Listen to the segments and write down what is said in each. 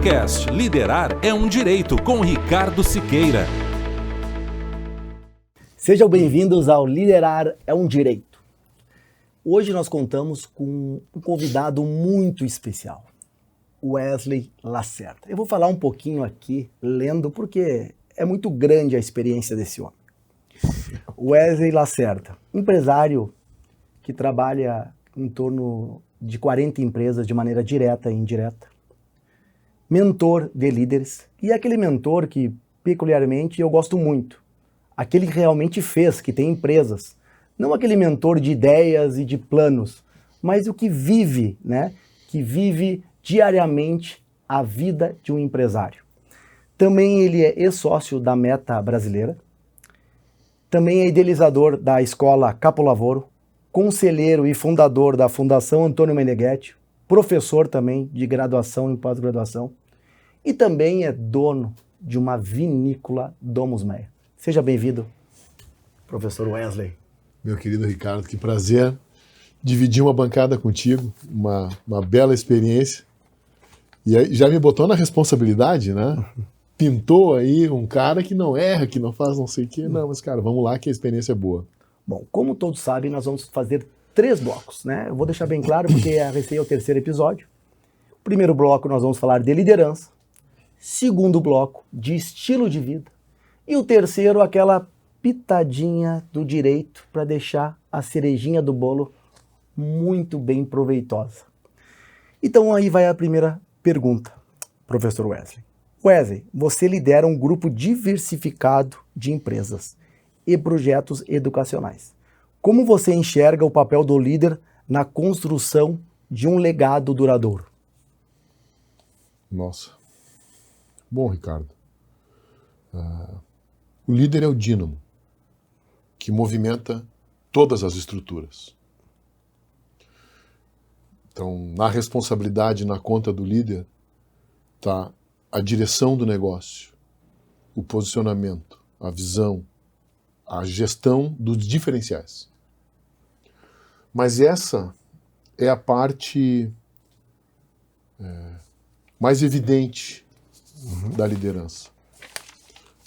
Podcast Liderar é um Direito, com Ricardo Siqueira. Sejam bem-vindos ao Liderar é um Direito. Hoje nós contamos com um convidado muito especial, Wesley Lacerda. Eu vou falar um pouquinho aqui, lendo, porque é muito grande a experiência desse homem. Wesley Lacerda, empresário que trabalha em torno de 40 empresas de maneira direta e indireta, mentor de líderes, e aquele mentor que, peculiarmente, eu gosto muito, aquele que realmente fez, que tem empresas, não aquele mentor de ideias e de planos, mas o que vive, né? Que vive diariamente a vida de um empresário. Também ele é ex-sócio da Meta Brasileira, também é idealizador da Escola Capo Lavoro, conselheiro e fundador da Fundação Antônio Meneghetti, professor também de graduação e pós-graduação, e também é dono de uma vinícola Domus Meia. Seja bem-vindo, professor Wesley. Meu querido Ricardo, que prazer dividir uma bancada contigo, uma bela experiência. E aí já me botou na responsabilidade, né? Pintou aí um cara que não erra, que não faz não sei o quê. Não, mas cara, vamos lá que a experiência é boa. Bom, como todos sabem, nós vamos fazer 3 blocos, né? Eu vou deixar bem claro porque esse é o 3º episódio. O primeiro bloco nós vamos falar de liderança. Segundo bloco, de estilo de vida. E o terceiro, aquela pitadinha do direito para deixar a cerejinha do bolo muito bem proveitosa. Então aí vai a primeira pergunta, professor Wesley. Wesley, você lidera um grupo diversificado de empresas e projetos educacionais. Como você enxerga o papel do líder na construção de um legado duradouro? Nossa. Bom, Ricardo, o líder é o dínamo que movimenta todas as estruturas. Então, na responsabilidade, na conta do líder, está a direção do negócio, o posicionamento, a visão, a gestão dos diferenciais. Mas essa é a parte mais evidente da liderança.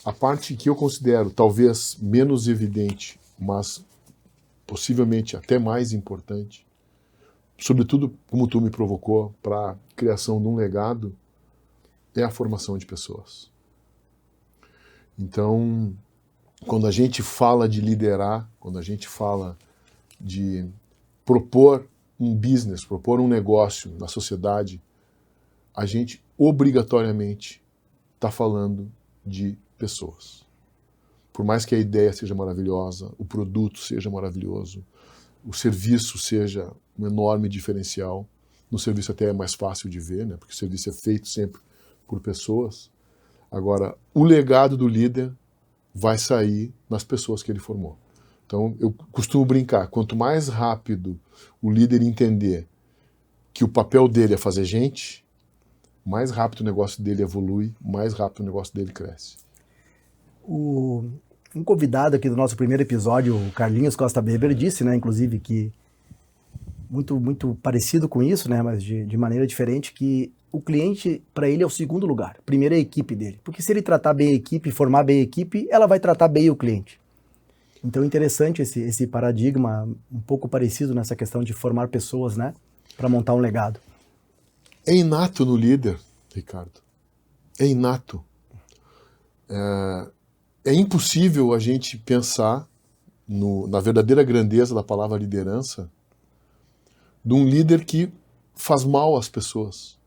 A parte que eu considero talvez menos evidente, mas possivelmente até mais importante, sobretudo como tu me provocou para a criação de um legado, é a formação de pessoas. Então, quando a gente fala de liderar, quando a gente fala de propor um business, propor um negócio na sociedade, a gente obrigatoriamente está falando de pessoas. Por mais que a ideia seja maravilhosa, o produto seja maravilhoso, o serviço seja um enorme diferencial, no serviço até é mais fácil de ver, né? Porque o serviço é feito sempre por pessoas. Agora, o legado do líder vai sair nas pessoas que ele formou. Então, eu costumo brincar, quanto mais rápido o líder entender que o papel dele é fazer gente, mais rápido o negócio dele evolui, mais rápido o negócio dele cresce. Um convidado aqui do nosso primeiro episódio, o Carlinhos Costa Weber, disse, né, inclusive, que muito parecido com isso, né, mas de maneira diferente, que o cliente, para ele, é o segundo lugar. Primeiro é a equipe dele. Porque se ele tratar bem a equipe, formar bem a equipe, ela vai tratar bem o cliente. Então, interessante esse paradigma, um pouco parecido nessa questão de formar pessoas, né, para montar um legado. É inato no líder, Ricardo. É inato. É impossível a gente pensar na verdadeira grandeza da palavra liderança de um líder que faz mal às pessoas.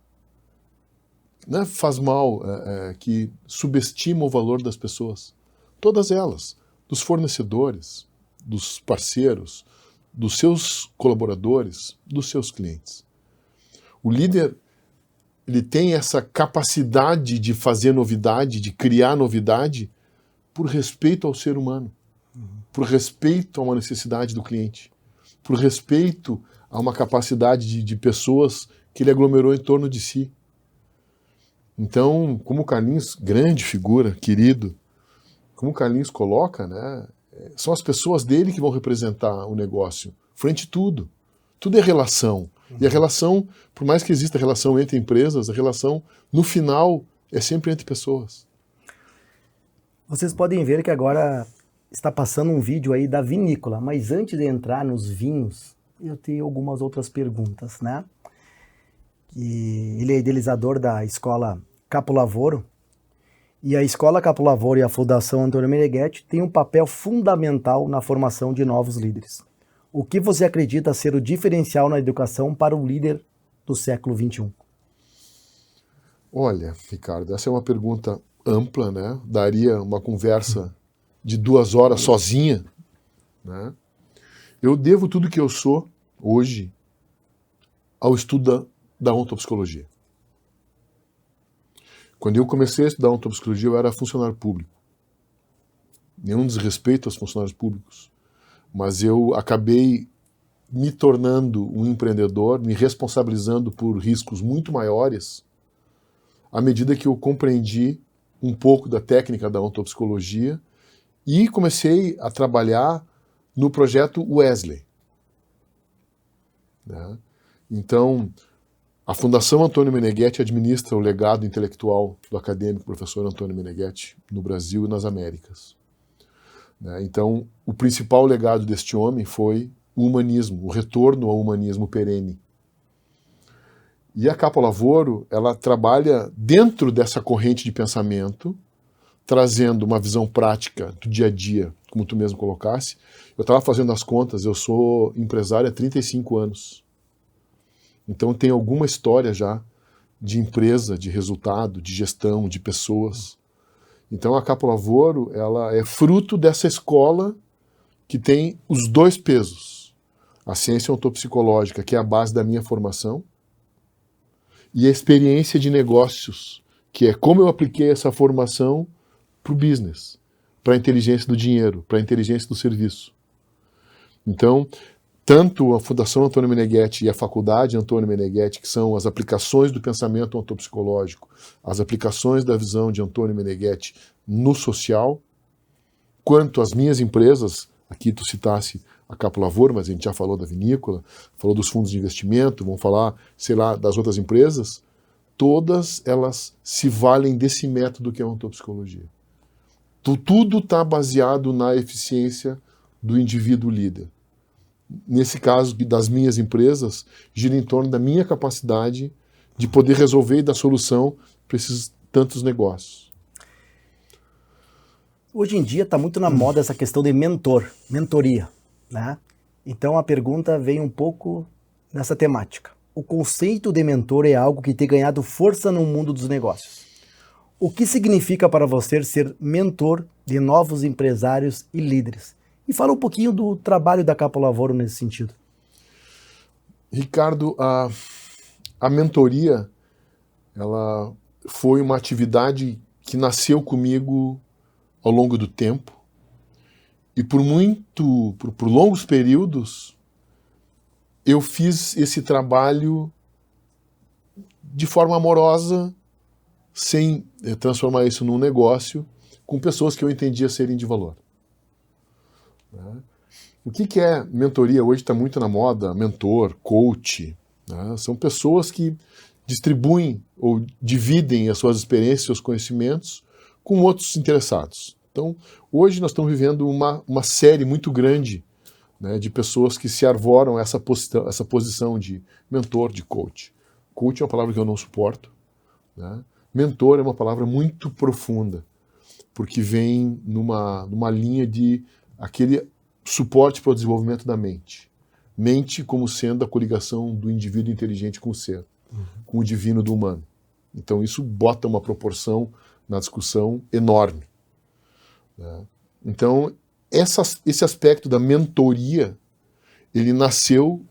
Não é faz mal, que subestima o valor das pessoas. Todas elas. Dos fornecedores, dos parceiros, dos seus colaboradores, dos seus clientes. O líder, ele tem essa capacidade de fazer novidade, de criar novidade, por respeito ao ser humano, por respeito a uma necessidade do cliente, por respeito a uma capacidade de pessoas que ele aglomerou em torno de si. Então, como o Carlinhos, grande figura, querido, como o Carlinhos coloca, né, são as pessoas dele que vão representar o negócio, frente a tudo. Tudo é relação. E a relação, por mais que exista relação entre empresas, a relação, no final, é sempre entre pessoas. Vocês podem ver que agora está passando um vídeo aí da vinícola, mas antes de entrar nos vinhos, eu tenho algumas outras perguntas, né? Ele é idealizador da escola Capo Lavoro, e a escola Capo Lavoro e a Fundação Antônio Meneghetti têm um papel fundamental na formação de novos líderes. O que você acredita ser o diferencial na educação para o líder do século XXI? Olha, Ricardo, essa é uma pergunta ampla, né? Daria uma conversa de 2 horas sozinha, né? Eu devo tudo que eu sou hoje ao estudo da ontopsicologia. Quando eu comecei a estudar ontopsicologia, eu era funcionário público. Nenhum desrespeito aos funcionários públicos, mas eu acabei me tornando um empreendedor, me responsabilizando por riscos muito maiores, à medida que eu compreendi um pouco da técnica da ontopsicologia e comecei a trabalhar no projeto Wesley, né? Então, a Fundação Antônio Meneghetti administra o legado intelectual do acadêmico professor Antônio Meneghetti no Brasil e nas Américas, né? Então, o principal legado deste homem foi o humanismo, o retorno ao humanismo perene. E a Capo Lavoro, ela trabalha dentro dessa corrente de pensamento, trazendo uma visão prática do dia a dia, como tu mesmo colocasse. Eu estava fazendo as contas, eu sou empresário há 35 anos. Então tem alguma história já de empresa, de resultado, de gestão, de pessoas. Então a Capo Lavoro, ela é fruto dessa escola que tem os 2 pesos. A ciência ontopsicológica, que é a base da minha formação, e a experiência de negócios, que é como eu apliquei essa formação para o business, para a inteligência do dinheiro, para a inteligência do serviço. Então, tanto a Fundação Antônio Meneghetti e a Faculdade Antônio Meneghetti, que são as aplicações do pensamento ontopsicológico, as aplicações da visão de Antônio Meneghetti no social, quanto as minhas empresas, aqui tu citasse a Capo Lavoro, mas a gente já falou da vinícola, falou dos fundos de investimento, vamos falar, sei lá, das outras empresas, todas elas se valem desse método que é a ontopsicologia. Tudo está baseado na eficiência do indivíduo líder. Nesse caso das minhas empresas, gira em torno da minha capacidade de poder resolver e dar solução para esses tantos negócios. Hoje em dia está muito na moda essa questão de mentoria, né? Então a pergunta vem um pouco nessa temática. O conceito de mentor é algo que tem ganhado força no mundo dos negócios. O que significa para você ser mentor de novos empresários e líderes? E fala um pouquinho do trabalho da Capo Lavoro nesse sentido. Ricardo, a mentoria, ela foi uma atividade que nasceu comigo ao longo do tempo e por longos períodos eu fiz esse trabalho de forma amorosa, sem transformar isso num negócio, com pessoas que eu entendia serem de valor. O que é mentoria? Hoje está muito na moda, mentor, coach, né? São pessoas que distribuem ou dividem as suas experiências, seus conhecimentos com outros interessados. Então, hoje nós estamos vivendo uma série muito grande, né, de pessoas que se arvoram essa posição de mentor, de coach. Coach é uma palavra que eu não suporto, né? Mentor é uma palavra muito profunda, porque vem numa linha de aquele suporte para o desenvolvimento da mente. Mente como sendo a coligação do indivíduo inteligente com o ser, com o divino do humano. Então isso bota uma proporção na discussão enorme, né? Então esse aspecto da mentoria, ele nasceu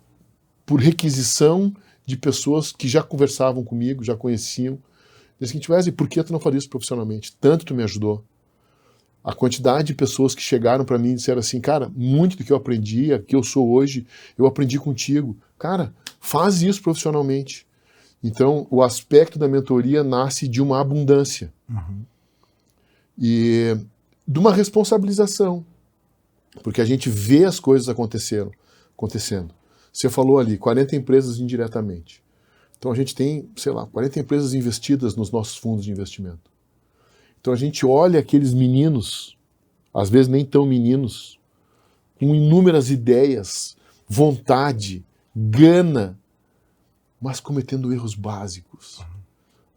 por requisição de pessoas que já conversavam comigo, já conheciam. Dizem seguinte: Wesley, por que tu não faz isso profissionalmente? Tanto tu me ajudou. A quantidade de pessoas que chegaram para mim e disseram assim: cara, muito do que eu aprendi, que eu sou hoje, eu aprendi contigo. Cara, faz isso profissionalmente. Então, o aspecto da mentoria nasce de uma abundância. E de uma responsabilização. Porque a gente vê as coisas acontecendo. Você falou ali, 40 empresas indiretamente. Então a gente tem, sei lá, 40 empresas investidas nos nossos fundos de investimento. Então a gente olha aqueles meninos, às vezes nem tão meninos, com inúmeras ideias, vontade, gana, mas cometendo erros básicos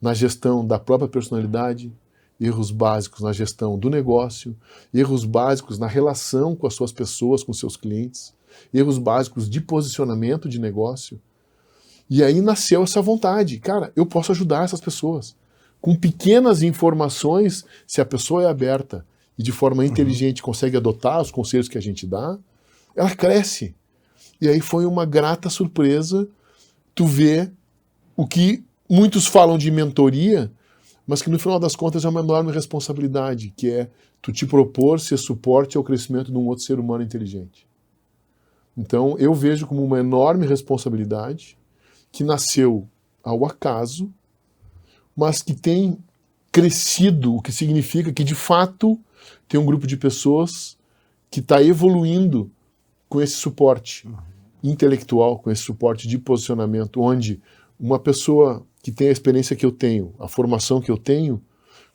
na gestão da própria personalidade, erros básicos na gestão do negócio, erros básicos na relação com as suas pessoas, com seus clientes, erros básicos de posicionamento de negócio. E aí nasceu essa vontade. Cara, eu posso ajudar essas pessoas. Com pequenas informações, se a pessoa é aberta e de forma inteligente consegue adotar os conselhos que a gente dá, ela cresce. E aí foi uma grata surpresa tu ver o que muitos falam de mentoria, mas que no final das contas é uma enorme responsabilidade, que é tu te propor ser suporte ao crescimento de um outro ser humano inteligente. Então eu vejo como uma enorme responsabilidade que nasceu ao acaso, mas que tem crescido, o que significa que de fato tem um grupo de pessoas que está evoluindo com esse suporte intelectual, com esse suporte de posicionamento, onde uma pessoa que tem a experiência que eu tenho, a formação que eu tenho,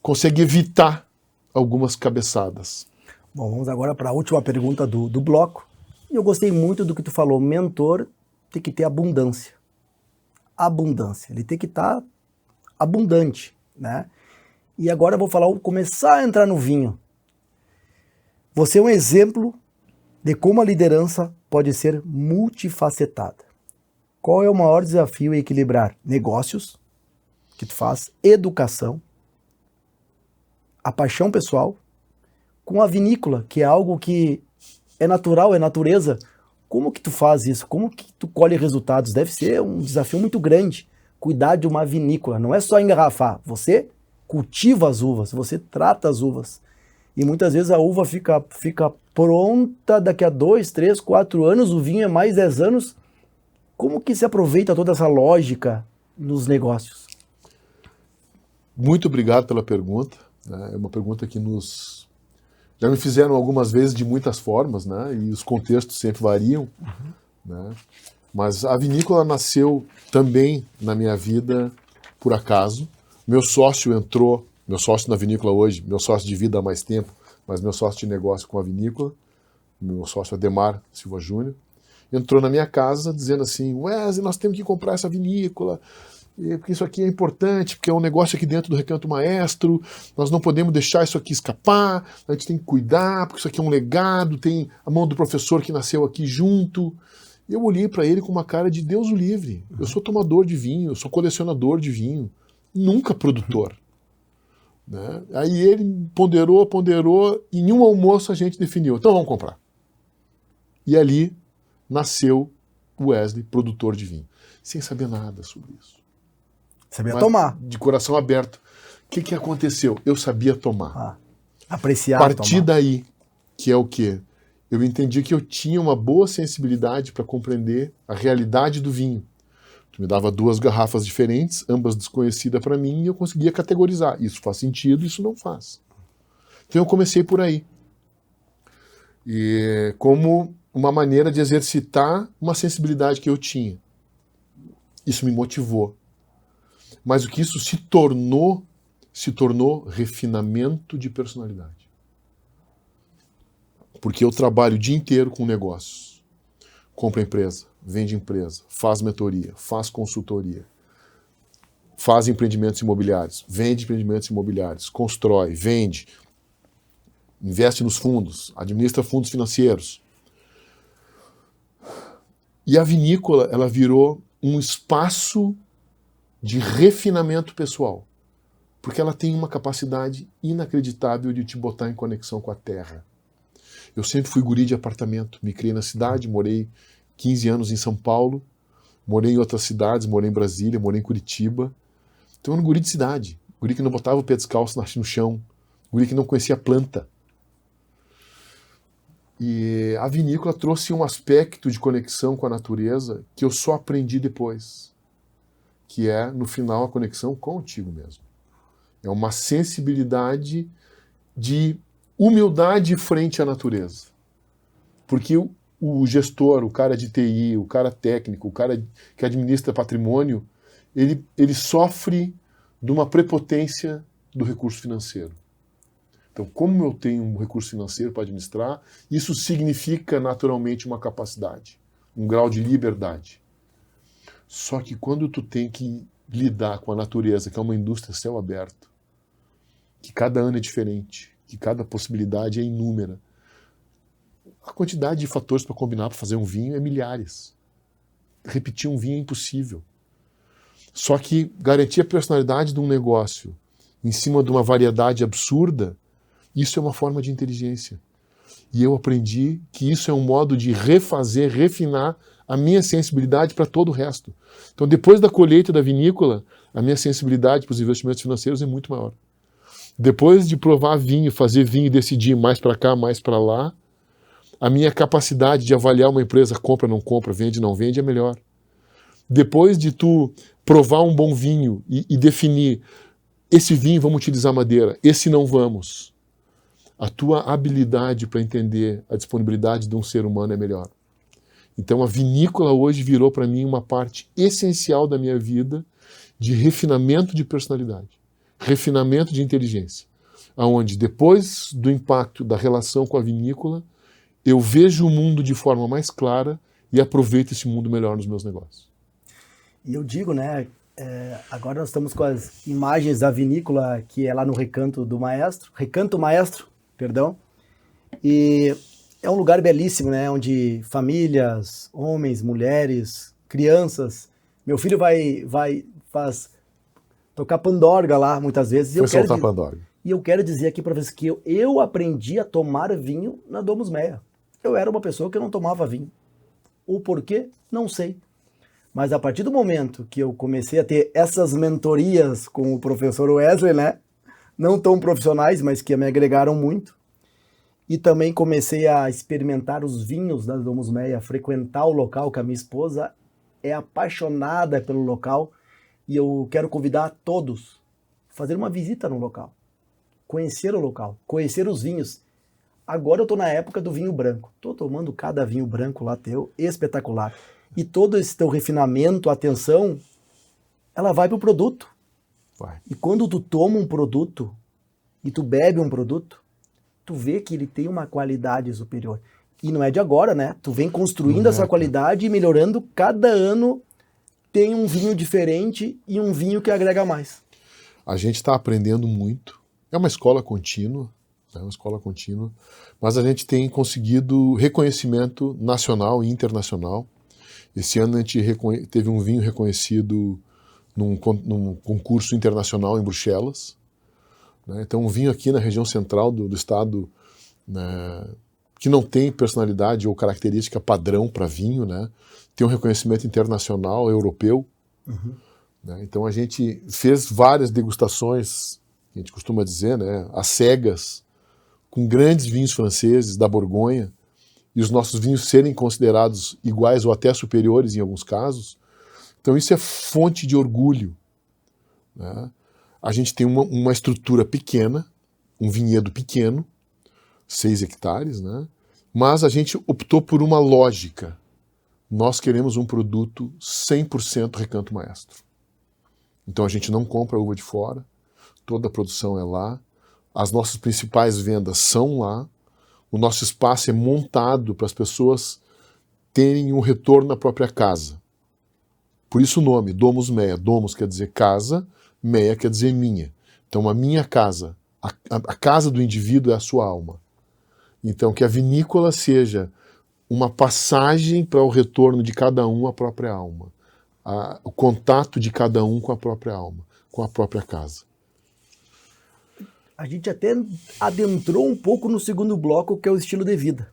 consegue evitar algumas cabeçadas. Bom, vamos agora para a última pergunta do bloco. Eu gostei muito do que tu falou. Mentor tem que ter abundância. Abundância. Ele tem que estar abundante, né? E agora eu vou começar a entrar no vinho. Você é um exemplo de como a liderança pode ser multifacetada. Qual é o maior desafio em equilibrar negócios, que tu faz, educação, a paixão pessoal, com a vinícola, que é algo que é natural, é natureza? Como que tu faz isso? Como que tu colhe resultados? Deve ser um desafio muito grande, cuidar de uma vinícola. Não é só engarrafar, você cultiva as uvas, você trata as uvas. E muitas vezes a uva fica pronta daqui a 2, 3, 4 anos, o vinho é mais 10 anos. Como que se aproveita toda essa lógica nos negócios? Muito obrigado pela pergunta. É uma pergunta que já me fizeram algumas vezes de muitas formas, né? E os contextos sempre variam. Né? Mas a vinícola nasceu também na minha vida por acaso. Meu sócio na vinícola hoje, meu sócio de vida há mais tempo, mas meu sócio de negócio com a vinícola, meu sócio Ademar Silva Júnior, entrou na minha casa dizendo assim: Wesley, nós temos que comprar essa vinícola, porque isso aqui é importante, porque é um negócio aqui dentro do Recanto Maestro, nós não podemos deixar isso aqui escapar, a gente tem que cuidar, porque isso aqui é um legado, tem a mão do professor que nasceu aqui junto. E eu olhei para ele com uma cara de Deus o livre. Eu sou tomador de vinho, eu sou colecionador de vinho, nunca produtor. Né? Aí ele ponderou, e em um almoço a gente definiu, então vamos comprar. E ali nasceu o Wesley, produtor de vinho, sem saber nada sobre isso. Sabia tomar. De coração aberto. O que aconteceu? Eu sabia tomar. Apreciar, a partir tomar. daí, que é o quê? Eu entendi que eu tinha uma boa sensibilidade para compreender a realidade do vinho. Tu me dava 2 garrafas diferentes, ambas desconhecidas para mim, e eu conseguia categorizar. Isso faz sentido, isso não faz. Então eu comecei por aí. E como uma maneira de exercitar uma sensibilidade que eu tinha. Isso me motivou. Mas o que isso se tornou refinamento de personalidade. Porque eu trabalho o dia inteiro com negócios. Compra empresa, vende empresa, faz mentoria, faz consultoria, faz empreendimentos imobiliários, vende empreendimentos imobiliários, constrói, vende, investe nos fundos, administra fundos financeiros. E a vinícola, ela virou um espaço de refinamento pessoal, porque ela tem uma capacidade inacreditável de te botar em conexão com a terra. Eu sempre fui guri de apartamento, me criei na cidade, morei 15 anos em São Paulo, morei em outras cidades, morei em Brasília, morei em Curitiba. Então eu era um guri de cidade, guri que não botava o pé descalço no chão, guri que não conhecia planta. E a vinícola trouxe um aspecto de conexão com a natureza que eu só aprendi depois, que é, no final, a conexão contigo mesmo. É uma sensibilidade de humildade frente à natureza. Porque o gestor, o cara de TI, o cara técnico, o cara que administra patrimônio, ele sofre de uma prepotência do recurso financeiro. Então, como eu tenho um recurso financeiro para administrar, isso significa naturalmente uma capacidade, um grau de liberdade. Só que quando tu tem que lidar com a natureza, que é uma indústria a céu aberto, que cada ano é diferente, que cada possibilidade é inúmera, a quantidade de fatores para combinar para fazer um vinho é milhares. Repetir um vinho é impossível. Só que garantir a personalidade de um negócio em cima de uma variedade absurda, isso é uma forma de inteligência. E eu aprendi que isso é um modo de refazer, refinar a minha sensibilidade para todo o resto. Então, depois da colheita da vinícola, a minha sensibilidade para os investimentos financeiros é muito maior. Depois de provar vinho, fazer vinho e decidir mais para cá, mais para lá, a minha capacidade de avaliar uma empresa, compra, não compra, vende, não vende, é melhor. Depois de tu provar um bom vinho e definir, esse vinho vamos utilizar madeira, esse não vamos, a tua habilidade para entender a disponibilidade de um ser humano é melhor. Então a vinícola hoje virou para mim uma parte essencial da minha vida de refinamento de personalidade, refinamento de inteligência, aonde depois do impacto da relação com a vinícola, eu vejo o mundo de forma mais clara e aproveito esse mundo melhor nos meus negócios. E eu digo, né, agora nós estamos com as imagens da vinícola que é lá no Recanto Maestro, perdão, e é um lugar belíssimo, né, onde famílias, homens, mulheres, crianças, meu filho faz tocar pandorga lá muitas vezes. Foi soltar pandorga. E eu quero dizer aqui para vocês que eu aprendi a tomar vinho na Domus Meia. Eu era uma pessoa que não tomava vinho. O porquê? Não sei. Mas a partir do momento que eu comecei a ter essas mentorias com o professor Wesley, né? Não tão profissionais, mas que me agregaram muito. E também comecei a experimentar os vinhos da Domus Meia, frequentar o local, que a minha esposa é apaixonada pelo local. E eu quero convidar todos a fazer uma visita no local. Conhecer o local, conhecer os vinhos. Agora eu estou na época do vinho branco. Estou tomando cada vinho branco lá teu, espetacular. E todo esse teu refinamento, atenção, ela vai para o produto. Vai. E quando tu toma um produto e tu bebe um produto, tu vê que ele tem uma qualidade superior. E não é de agora, né? Tu vem construindo essa qualidade e melhorando. Cada ano tem um vinho diferente e um vinho que agrega mais. A gente está aprendendo muito. É uma escola contínua, mas a gente tem conseguido reconhecimento nacional e internacional. Esse ano a gente teve um vinho reconhecido num concurso internacional em Bruxelas. Né? Então um vinho aqui na região central do estado, né, que não tem personalidade ou característica padrão para vinho, né, tem um reconhecimento internacional, europeu. Uhum. Né? Então a gente fez várias degustações, a gente costuma dizer, né, às cegas, com grandes vinhos franceses da Borgonha, e os nossos vinhos serem considerados iguais ou até superiores em alguns casos. Então isso é fonte de orgulho. Né? A gente tem uma estrutura pequena, um vinhedo pequeno, 6 hectares, né? Mas a gente optou por uma lógica. Nós queremos um produto 100% Recanto Maestro. Então a gente não compra uva de fora, toda a produção é lá, as nossas principais vendas são lá, o nosso espaço é montado para as pessoas terem um retorno na própria casa. Por isso o nome, Domus Meia. Domus quer dizer casa, Meia quer dizer minha. Então a minha casa, a casa do indivíduo é a sua alma. Então que a vinícola seja uma passagem para o retorno de cada um à própria alma. O contato de cada um com a própria alma, com a própria casa. A gente até adentrou um pouco no segundo bloco, que é o estilo de vida.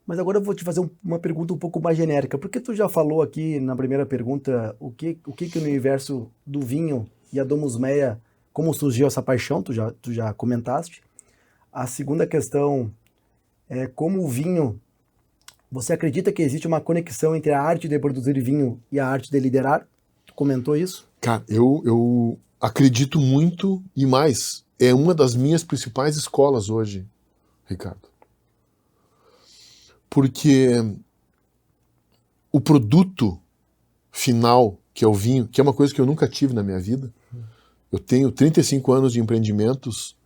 Mas agora eu vou te fazer uma pergunta um pouco mais genérica, porque tu já falou aqui na primeira pergunta o que o universo do vinho e a Domus Meia, como surgiu essa paixão, tu já comentaste. A segunda questão é como o vinho, você acredita que existe uma conexão entre a arte de produzir vinho e a arte de liderar? Tu comentou isso? Cara, eu acredito muito e mais, é uma das minhas principais escolas hoje, Ricardo. Porque o produto final, que é o vinho, que é uma coisa que eu nunca tive na minha vida, eu tenho 35 anos de empreendimentos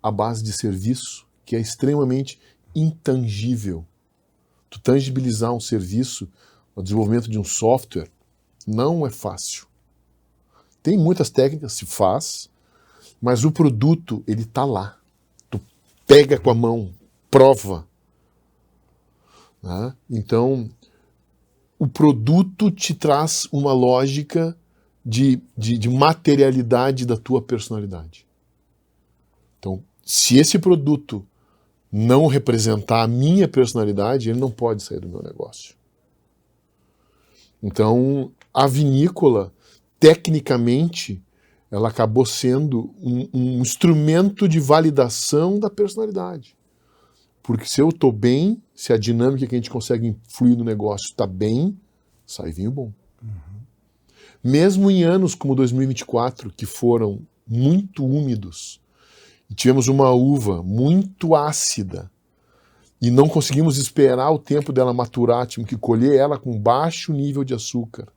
à base de serviço, que é extremamente intangível. Tu tangibilizar um serviço, o desenvolvimento de um software, não é fácil. Tem muitas técnicas, se faz, mas o produto, ele tá lá. Tu pega com a mão, prova. Né? Então, o produto te traz uma lógica de materialidade da tua personalidade. Então, se esse produto não representar a minha personalidade, ele não pode sair do meu negócio. Então, a vinícola, tecnicamente, ela acabou sendo um instrumento de validação da personalidade. Porque se eu estou bem, se a dinâmica que a gente consegue influir no negócio está bem, sai vinho bom. Mesmo em anos como 2024, que foram muito úmidos, e tivemos uma uva muito ácida, e não conseguimos esperar o tempo dela maturar, tínhamos que colher ela com baixo nível de açúcar.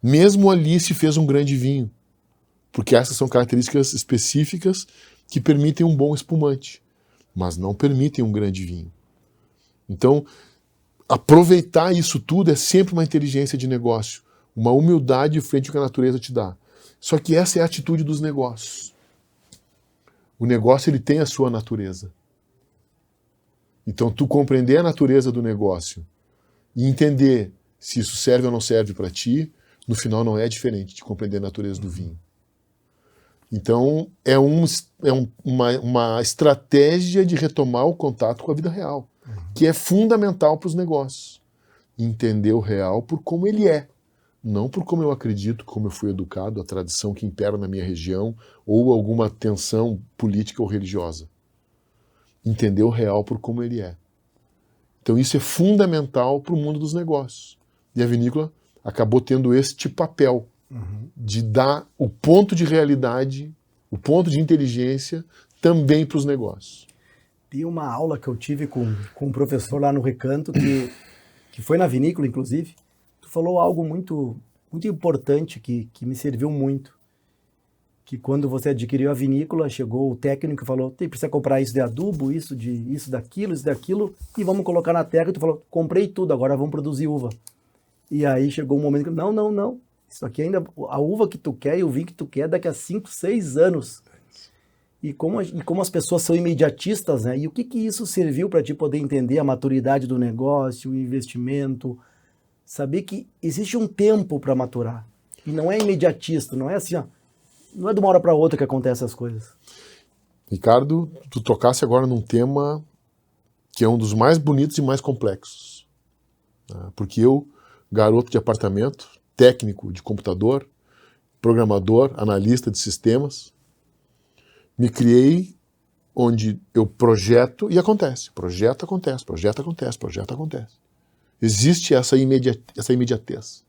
Mesmo ali se fez um grande vinho, porque essas são características específicas que permitem um bom espumante, mas não permitem um grande vinho. Então, aproveitar isso tudo é sempre uma inteligência de negócio, uma humildade frente ao que a natureza te dá. Só que essa é a atitude dos negócios. O negócio, ele tem a sua natureza. Então, tu compreender a natureza do negócio e entender se isso serve ou não serve para ti, no final não é diferente de compreender a natureza do vinho. Então, é uma estratégia de retomar o contato com a vida real, que é fundamental para os negócios. Entender o real por como ele é, não por como eu acredito, como eu fui educado, a tradição que impera na minha região, ou alguma tensão política ou religiosa. Entender o real por como ele é. Então isso é fundamental para o mundo dos negócios. E a vinícola acabou tendo este papel de dar o ponto de realidade, o ponto de inteligência também para os negócios. Tem uma aula que eu tive com um professor lá no Recanto, que foi na vinícola, inclusive. Tu falou algo muito, muito importante que me serviu muito. Que quando você adquiriu a vinícola, chegou o técnico e falou, precisa comprar isso de adubo, isso daquilo, e vamos colocar na terra. E tu falou, comprei tudo, agora vamos produzir uva. E aí chegou um momento que, não, isso aqui ainda, a uva que tu quer e o vinho que tu quer daqui a 5, 6 anos. E como as pessoas são imediatistas, né? E o que isso serviu para ti poder entender a maturidade do negócio, o investimento, saber que existe um tempo para maturar. E não é imediatista, não é assim, ó, não é de uma hora para outra que acontecem as coisas. Ricardo, tu tocasse agora num tema que é um dos mais bonitos e mais complexos. Né? Porque eu, garoto de apartamento, técnico de computador, programador, analista de sistemas, me criei onde eu projeto e acontece. Projeto acontece, projeto acontece, projeto acontece. Existe essa imediatez.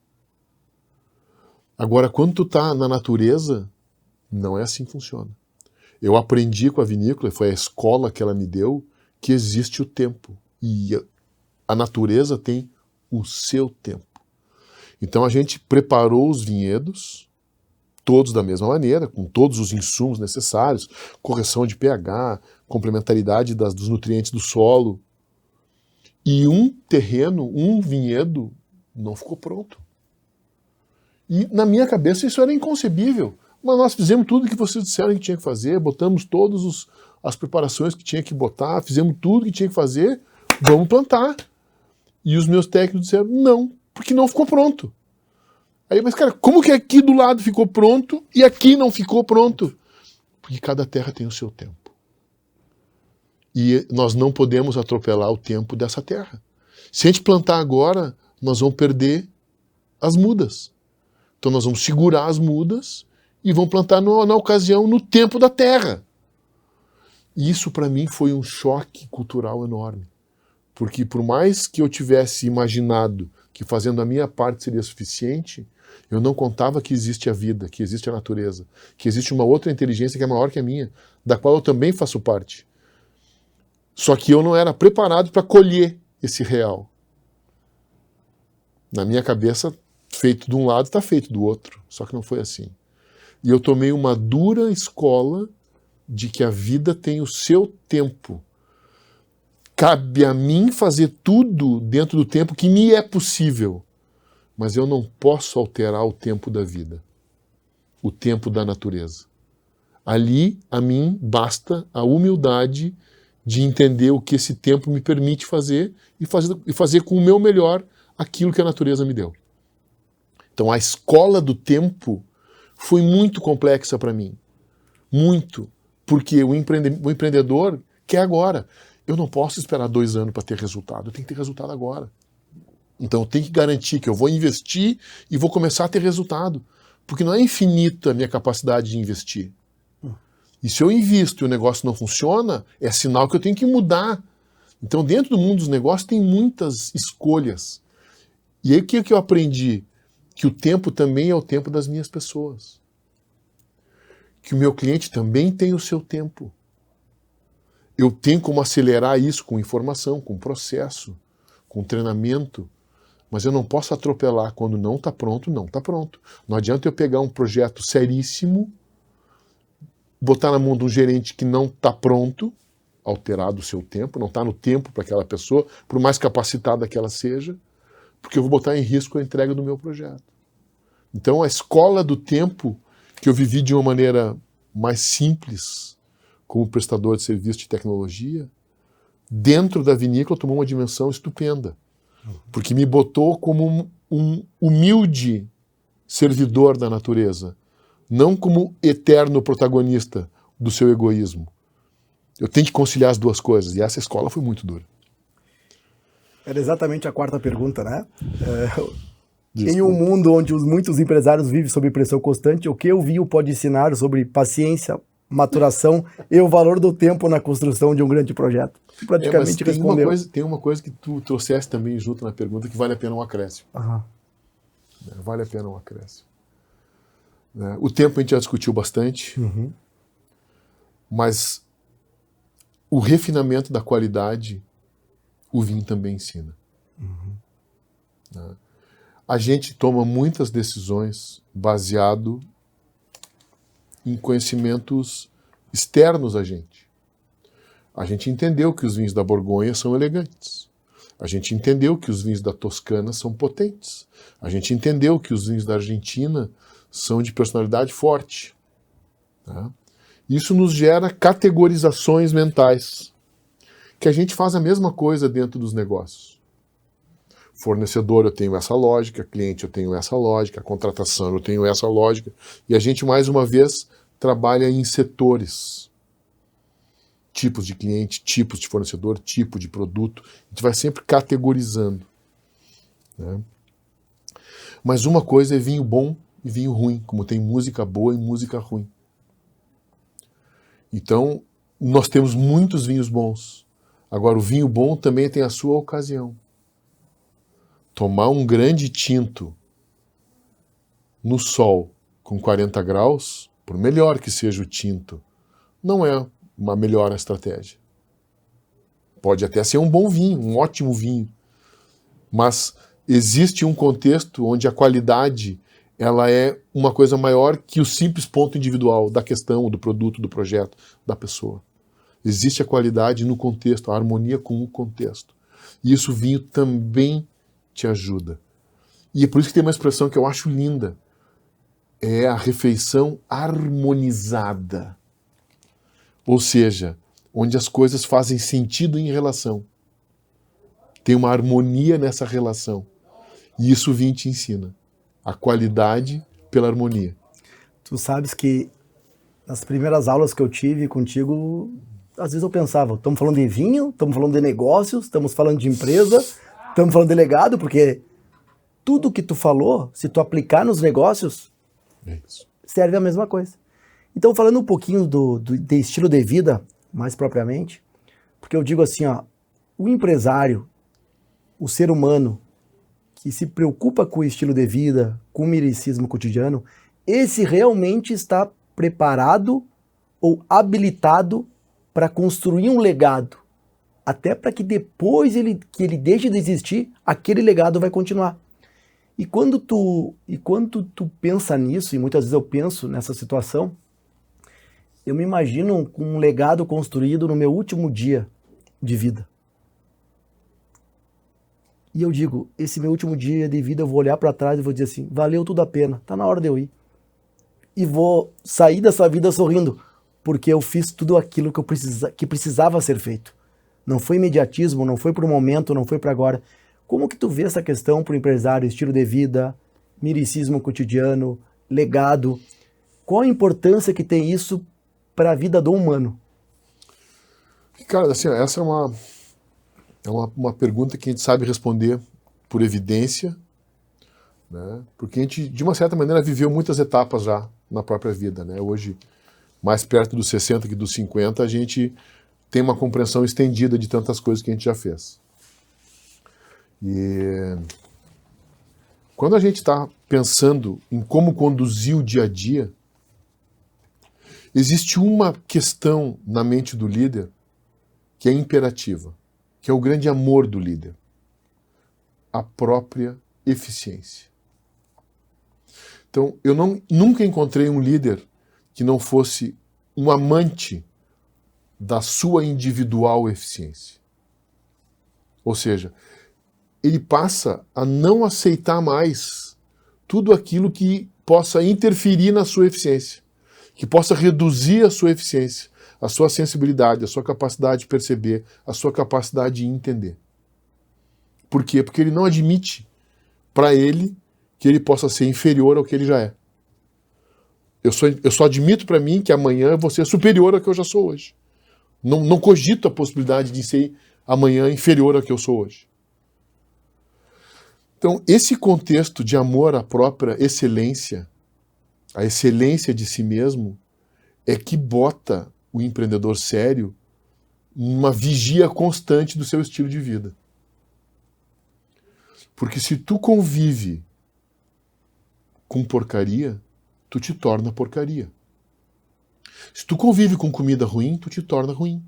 Agora, quando tu tá na natureza, não é assim que funciona. Eu aprendi com a vinícola, foi a escola que ela me deu, que existe o tempo. E a natureza tem o seu tempo. Então a gente preparou os vinhedos, todos da mesma maneira, com todos os insumos necessários, correção de pH, complementaridade dos nutrientes do solo. E um terreno, um vinhedo, não ficou pronto. E na minha cabeça isso era inconcebível. Mas nós fizemos tudo o que vocês disseram que tinha que fazer, botamos todas as preparações que tinha que botar, fizemos tudo que tinha que fazer, vamos plantar. E os meus técnicos disseram, não, porque não ficou pronto. Aí, mas cara, como que aqui do lado ficou pronto e aqui não ficou pronto? Porque cada terra tem o seu tempo. E nós não podemos atropelar o tempo dessa terra. Se a gente plantar agora, nós vamos perder as mudas. Então nós vamos segurar as mudas e vamos plantar na ocasião, no tempo da terra. E isso para mim foi um choque cultural enorme. Porque por mais que eu tivesse imaginado que fazendo a minha parte seria suficiente, eu não contava que existe a vida, que existe a natureza, que existe uma outra inteligência que é maior que a minha, da qual eu também faço parte. Só que eu não era preparado para colher esse real? Na minha cabeça, feito de um lado, está feito do outro. Só que não foi assim. E eu tomei uma dura escola de que a vida tem o seu tempo. Cabe a mim fazer tudo dentro do tempo que me é possível. Mas eu não posso alterar o tempo da vida. O tempo da natureza. Ali, a mim, basta a humildade de entender o que esse tempo me permite fazer e fazer com o meu melhor aquilo que a natureza me deu. Então, a escola do tempo foi muito complexa para mim. Muito. Porque o empreendedor quer agora. Eu não posso esperar 2 anos para ter resultado. Eu tenho que ter resultado agora. Então, eu tenho que garantir que eu vou investir e vou começar a ter resultado. Porque não é infinita a minha capacidade de investir. E se eu invisto e o negócio não funciona, é sinal que eu tenho que mudar. Então, dentro do mundo dos negócios, tem muitas escolhas. E aí, o que eu aprendi? Que o tempo também é o tempo das minhas pessoas. Que o meu cliente também tem o seu tempo. Eu tenho como acelerar isso com informação, com processo, com treinamento, mas eu não posso atropelar. Quando não está pronto, não está pronto. Não adianta eu pegar um projeto seríssimo, botar na mão de um gerente que não está pronto, alterado o seu tempo, não está no tempo para aquela pessoa, por mais capacitada que ela seja, porque eu vou botar em risco a entrega do meu projeto. Então, a escola do tempo, que eu vivi de uma maneira mais simples, como prestador de serviço de tecnologia, dentro da vinícola tomou uma dimensão estupenda, porque me botou como um humilde servidor da natureza, não como eterno protagonista do seu egoísmo. Eu tenho que conciliar as duas coisas, e essa escola foi muito dura. Era exatamente a quarta pergunta, né? Em um mundo onde muitos empresários vivem sob pressão constante, o que o vinho pode ensinar sobre paciência, maturação e o valor do tempo na construção de um grande projeto? Praticamente respondeu. Tem uma coisa que tu trouxeste também junto na pergunta que vale a pena um acréscimo. Uhum. Vale a pena um acréscimo. O tempo a gente já discutiu bastante, mas o refinamento da qualidade o vinho também ensina. A gente toma muitas decisões baseado em conhecimentos externos a gente. A gente entendeu que os vinhos da Borgonha são elegantes. A gente entendeu que os vinhos da Toscana são potentes. A gente entendeu que os vinhos da Argentina são de personalidade forte. Isso nos gera categorizações mentais, que a gente faz a mesma coisa dentro dos negócios. Fornecedor, eu tenho essa lógica, cliente, eu tenho essa lógica, contratação, eu tenho essa lógica, e a gente, mais uma vez, trabalha em setores. Tipos de cliente, tipos de fornecedor, tipo de produto, a gente vai sempre categorizando. Mas uma coisa é vinho bom e vinho ruim, como tem música boa e música ruim. Então, nós temos muitos vinhos bons. Agora, o vinho bom também tem a sua ocasião. Tomar um grande tinto no sol com 40 graus, por melhor que seja o tinto, não é uma melhor estratégia. Pode até ser um bom vinho, um ótimo vinho, mas existe um contexto onde a qualidade ela é uma coisa maior que o simples ponto individual da questão, do produto, do projeto, da pessoa. Existe a qualidade no contexto, a harmonia com o contexto. E isso o vinho também te ajuda. E é por isso que tem uma expressão que eu acho linda. É a refeição harmonizada. Ou seja, onde as coisas fazem sentido em relação. Tem uma harmonia nessa relação. E isso o vinho te ensina. A qualidade pela harmonia. Tu sabes que nas primeiras aulas que eu tive contigo, às vezes eu pensava, estamos falando de vinho, estamos falando de negócios, estamos falando de empresa, estamos falando de legado, porque tudo que tu falou, se tu aplicar nos negócios, serve a mesma coisa. Então, falando um pouquinho de estilo de vida, mais propriamente, porque eu digo assim, o empresário, o ser humano, que se preocupa com o estilo de vida, com o miricismo cotidiano, esse realmente está preparado ou habilitado para construir um legado, até para que depois que ele deixe de existir, aquele legado vai continuar. E quando tu pensa nisso, e muitas vezes eu penso nessa situação, eu me imagino com um legado construído no meu último dia de vida. E eu digo, esse meu último dia de vida eu vou olhar para trás e vou dizer assim, valeu tudo a pena, tá na hora de eu ir. E vou sair dessa vida sorrindo, porque eu fiz tudo aquilo que precisava ser feito. Não foi imediatismo, não foi para o momento, não foi para agora. Como que tu vê essa questão para o empresário, estilo de vida, miricismo cotidiano, legado? Qual a importância que tem isso para a vida do humano? Cara, assim, essa é uma pergunta que a gente sabe responder por evidência, né? Porque a gente, de uma certa maneira, viveu muitas etapas já na própria vida, né? Hoje, mais perto dos 60 que dos 50, a gente tem uma compreensão estendida de tantas coisas que a gente já fez. E quando a gente está pensando em como conduzir o dia a dia, existe uma questão na mente do líder que é imperativa, que é o grande amor do líder, a própria eficiência. Então, eu nunca encontrei um líder que não fosse um amante da sua individual eficiência. Ou seja, ele passa a não aceitar mais tudo aquilo que possa interferir na sua eficiência, que possa reduzir a sua eficiência, a sua sensibilidade, a sua capacidade de perceber, a sua capacidade de entender. Por quê? Porque ele não admite para ele que ele possa ser inferior ao que ele já é. Eu só admito para mim que amanhã eu vou ser superior ao que eu já sou hoje. Não cogito a possibilidade de ser amanhã inferior ao que eu sou hoje. Então, esse contexto de amor à própria excelência, a excelência de si mesmo, é que bota o empreendedor sério numa vigia constante do seu estilo de vida. Porque se tu convive com porcaria, tu te torna porcaria. Se tu convive com comida ruim, tu te torna ruim.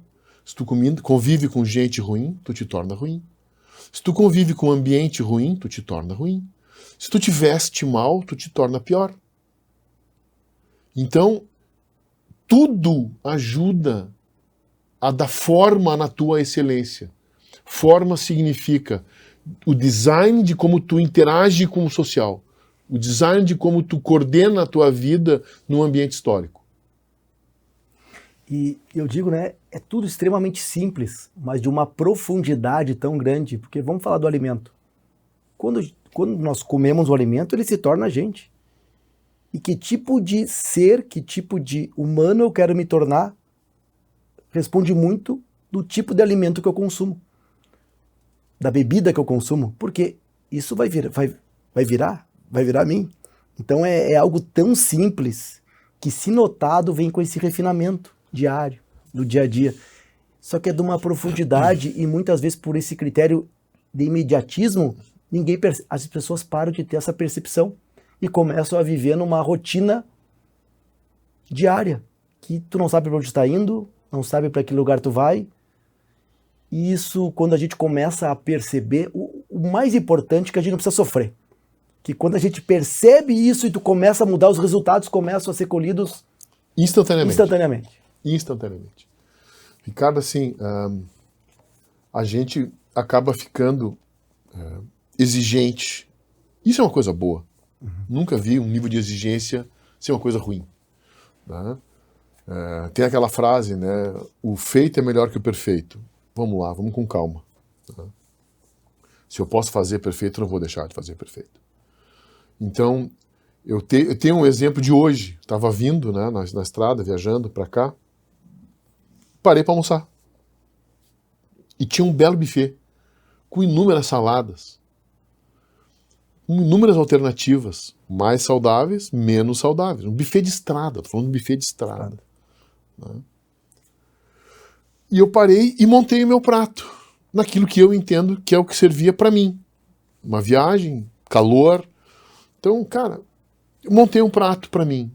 Se tu convive com gente ruim, tu te torna ruim. Se tu convive com ambiente ruim, tu te torna ruim. Se tu te veste mal, tu te torna pior. Então, tudo ajuda a dar forma na tua excelência. Forma significa o design de como tu interage com o social. O design de como tu coordena a tua vida num ambiente histórico. E eu digo, né, é tudo extremamente simples, mas de uma profundidade tão grande, porque vamos falar do alimento. Quando nós comemos o alimento, ele se torna a gente. E que tipo de ser, que tipo de humano eu quero me tornar, responde muito do tipo de alimento que eu consumo, da bebida que eu consumo, porque isso vai virar mim. Então é algo tão simples que, se notado, vem com esse refinamento diário, do dia a dia. Só que é de uma profundidade e muitas vezes por esse critério de imediatismo, as pessoas param de ter essa percepção e começam a viver numa rotina diária, que tu não sabe para onde está indo, não sabe para que lugar tu vai. E isso, quando a gente começa a perceber, o mais importante é que a gente não precisa sofrer. Que quando a gente percebe isso e tu começa a mudar, os resultados começam a ser colhidos instantaneamente. Ricardo, assim, a gente acaba ficando exigente. Isso é uma coisa boa. Uhum. Nunca vi um nível de exigência ser uma coisa ruim. Né? Tem aquela frase, né? O feito é melhor que o perfeito. Vamos lá, vamos com calma. Né? Se eu posso fazer perfeito, eu não vou deixar de fazer perfeito. Então, eu tenho um exemplo de hoje. Estava vindo, né, na estrada, viajando para cá. Parei para almoçar. E tinha um belo buffet, com inúmeras saladas, com inúmeras alternativas, mais saudáveis, menos saudáveis. Um buffet de estrada, estou falando de buffet de estrada. Né? E eu parei e montei o meu prato, naquilo que eu entendo que é o que servia para mim. Uma viagem, calor. Então, cara, eu montei um prato para mim.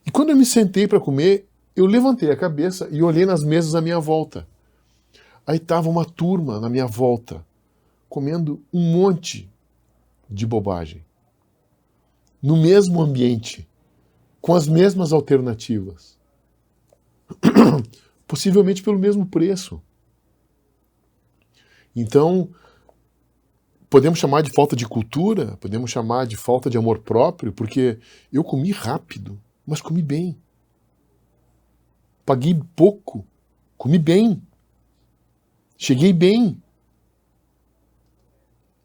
E quando eu me sentei para comer, eu levantei a cabeça e olhei nas mesas à minha volta. Aí tava uma turma na minha volta, comendo um monte de bobagem. No mesmo ambiente, com as mesmas alternativas. Possivelmente pelo mesmo preço. Então, podemos chamar de falta de cultura, podemos chamar de falta de amor próprio, porque eu comi rápido, mas comi bem. Paguei pouco, comi bem. Cheguei bem.